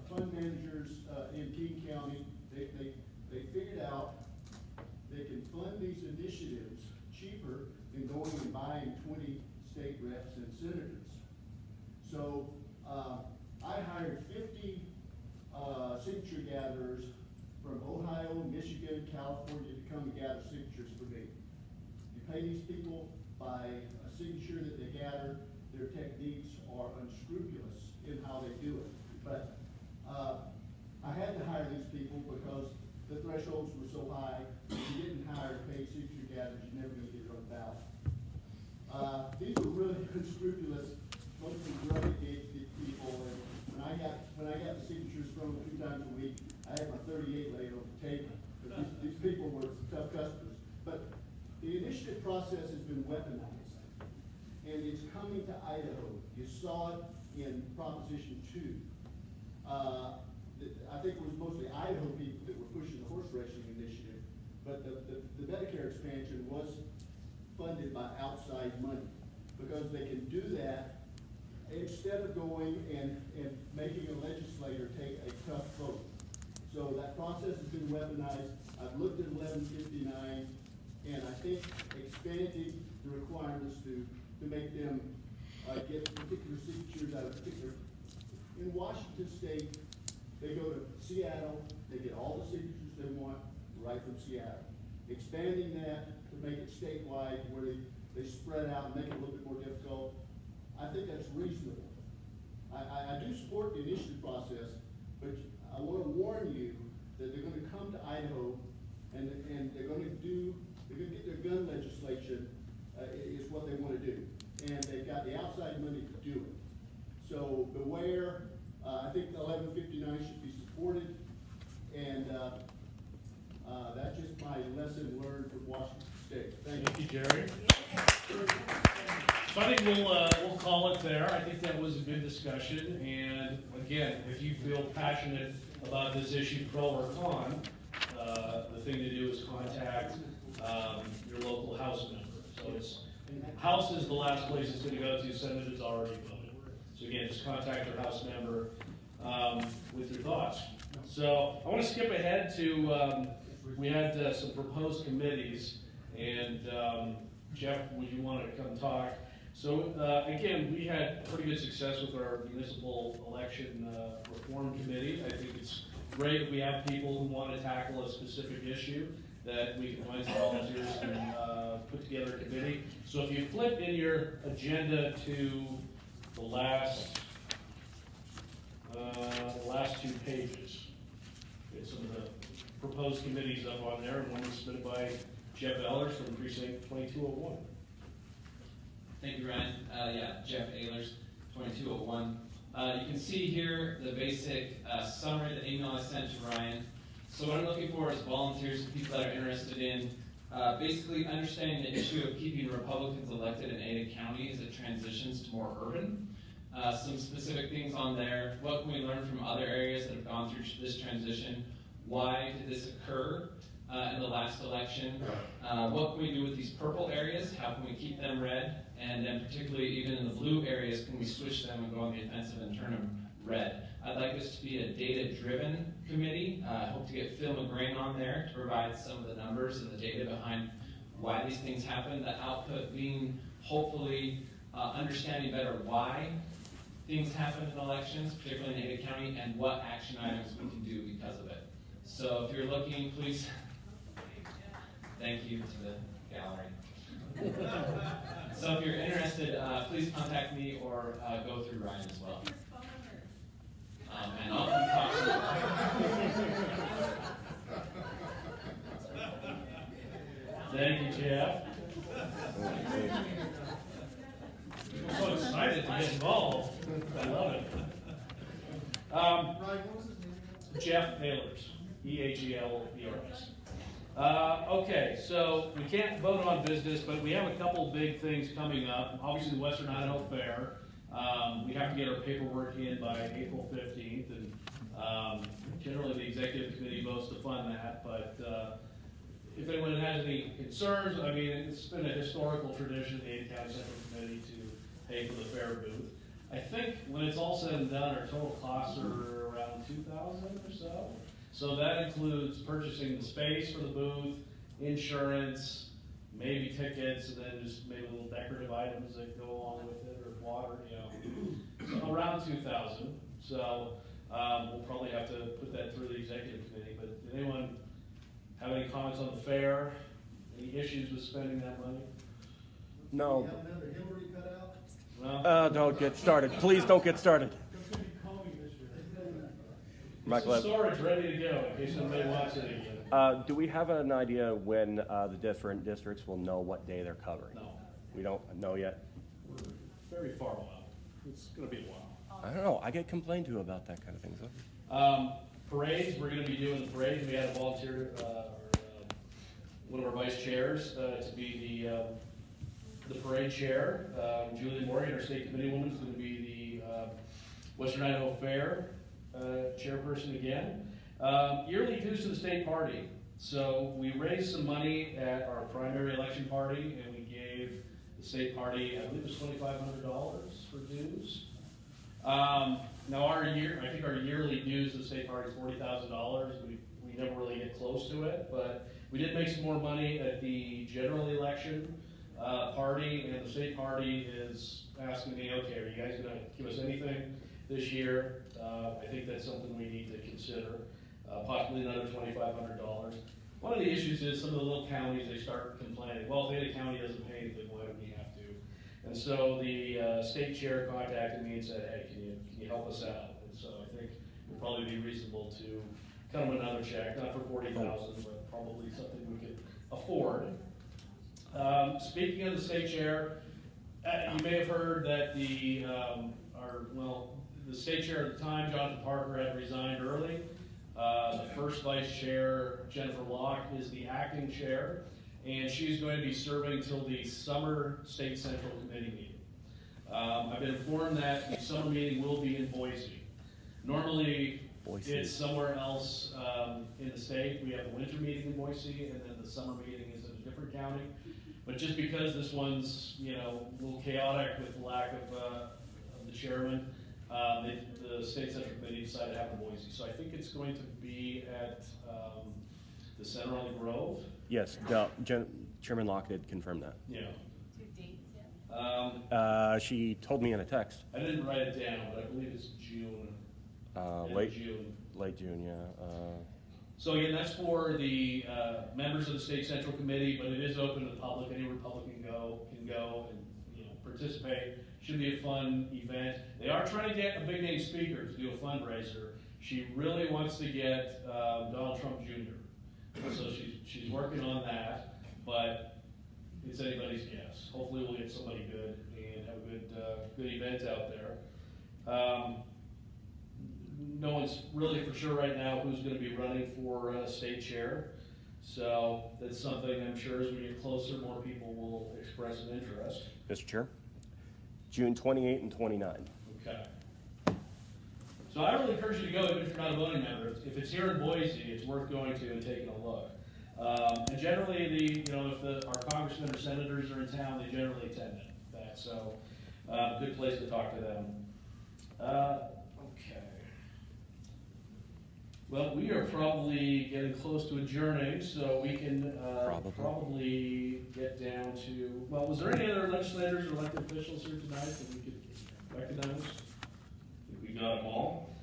fund managers in King County, they figured out they can fund these initiatives cheaper than going and buying 20 state reps and senators. So I hired 50 signature gatherers from Ohio, Michigan, California to come and gather signatures for me. You pay these people by a signature that they gather. Their techniques are unscrupulous in how they do it. But I had to hire these people because the thresholds were so high. If you didn't hire paid signature gatherers, you're never going to get it on the ballot. These were really unscrupulous, mostly renegade people. And when I got the signatures from them 2 times a week, I had my 38 laid on the table. But these people were tough customers. But the initiative process has been weaponized, and it's coming to Idaho. You saw it in Proposition 2. I think it was mostly Idaho people that were pushing the horse racing initiative, but the Medicare expansion was funded by outside money, because they can do that instead of going and making a legislator take a tough vote. So that process has been weaponized. I've looked at 1159, and I think expanding the requirements to make them get particular signatures out of particular. In Washington State, they go to Seattle, they get all the signatures they want right from Seattle. Expanding that to make it statewide, where they spread out and make it a little bit more difficult, I think that's reasonable. I do support the initiative process, but I want to warn you that they're going to come to Idaho and they're going to get their gun legislation, is what they want to do. And they've got the outside money to do it. So beware. I think the 1159 should be supported. And that's just my lesson learned from Washington State. Thank you, Jerry. So I think we'll call it there. I think that was a good discussion. And again, if you feel passionate about this issue, pro or con, the thing to do is contact your local House member. So it's House is the last place it's going to go to. Senate is already voted. So again, just contact your House member with your thoughts. So I want to skip ahead to we had some proposed committees, and Jeff, would you want to come talk? So again, we had pretty good success with our municipal election reform committee. I think it's great if we have people who want to tackle a specific issue, that we can find some volunteers and put together a committee. So if you flip in your agenda to the last 2 pages, get some of the proposed committees up on there, and one was submitted by Jeff Ehlers from Precinct 2201. Thank you, Ryan. Jeff Ehlers, 2201. You can see here the basic summary, the email I sent to Ryan. So what I'm looking for is volunteers, people that are interested in basically understanding the issue of keeping Republicans elected in Ada County as it transitions to more urban. Some specific things on there. What can we learn from other areas that have gone through this transition? Why did this occur in the last election? What can we do with these purple areas? How can we keep them red? And then particularly even in the blue areas, can we switch them and go on the offensive and turn them red? I'd like this to be a data-driven committee. I hope to get Phil McGrain on there to provide some of the numbers and the data behind why these things happen. The output being hopefully understanding better why things happen in elections, particularly in Ada County, and what action items we can do because of it. So if you're looking, please, thank you to the gallery. So if you're interested, please contact me or go through Ryan as well. And I'll keep talking. Thank you, Jeff. I'm so excited to get involved. I love it. Jeff Ehlers, E-H-E-L-E-R-S. Okay, so we can't vote on business, but we have a couple big things coming up. Obviously, the Western Idaho Fair. We have to get our paperwork in by April 15th, and generally the executive committee votes to fund that, but if anyone has any concerns, I mean, it's been a historical tradition of the Ada County Central Committee to pay for the fair booth. I think when it's all said and done, our total costs are around $2,000 or so. So that includes purchasing the space for the booth, insurance, maybe tickets, and then just maybe little decorative items that go along with it, or water, So around $2,000. So we'll probably have to put that through the executive committee. But did anyone have any comments on the fair? Any issues with spending that money? No. You have another Hillary cut out? Well, Don't get started. Please don't get started. Some storage ready to go in case somebody wants it again. Do we have an idea when the different districts will know what day they're covering? No. We don't know yet? We're very far along. It's going to be a while. I don't know. I get complained to about that kind of thing. So. Parades, we're going to be doing the parades. We had a volunteer, one of our vice chairs, to be the parade chair. Julie Morgan, our state committee woman, is going to be the Western Idaho Fair chairperson again. Yearly dues to the state party. So we raised some money at our primary election party, and we gave the state party, I believe it was $2,500 for dues. Now I think our yearly dues to the state party is $40,000. We never really get close to it, but we did make some more money at the general election party, and the state party is asking me, okay, are you guys going to give us anything this year? I think that's something we need to consider, possibly another $2,500. One of the issues is some of the little counties, they start complaining, well, if Ada County doesn't pay anything, why do we have to? And so the state chair contacted me and said, hey, can you help us out? And so I think it'd probably be reasonable to cut them another check, not for $40,000, but probably something we could afford. Speaking of the state chair, you may have heard that the state chair at the time, Jonathan Parker, had resigned early. The first vice chair, Jennifer Locke, is the acting chair, and she's going to be serving till the summer state central committee meeting. I've been informed that the summer meeting will be in Boise. Normally, it's somewhere else in the state. We have the winter meeting in Boise, and then the summer meeting is in a different county. But just because this one's, a little chaotic with the lack of the chairman, the state central committee decided to have it in Boise. So I think it's going to be at the Center on the Grove. Yes, Chairman Locke did confirm that. Yeah. She told me in a text. I didn't write it down, but I believe it's June. Late June, yeah. So again, that's for the members of the state central committee, but it is open to the public. Any Republican can go and participate. Should be a fun event. They are trying to get a big name speaker to do a fundraiser. She really wants to get Donald Trump Jr. So she's working on that, but it's anybody's guess. Hopefully we'll get somebody good and have a good event out there. No one's really for sure right now who's going to be running for state chair. So that's something I'm sure as we get closer, more people will express an interest. Mr. Chair, June 28 and 29. Okay. So I really encourage you to go even if you're not a voting member. If it's here in Boise, it's worth going to and taking a look. And generally, if our congressmen or senators are in town, they generally attend that. So good place to talk to them. Okay. Well, we are probably getting close to adjourning, so we can probably get down to, well, was there any other legislators or elected officials here tonight that we could recognize? I think we got them all.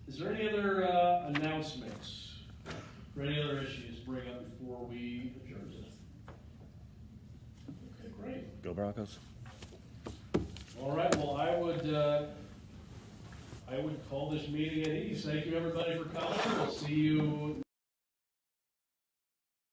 Is there any other announcements or any other issues to bring up before we adjourn tonight? Okay, great. Go Broncos. All right, well, I would call this meeting at ease. Thank you, everybody, for coming. We'll see you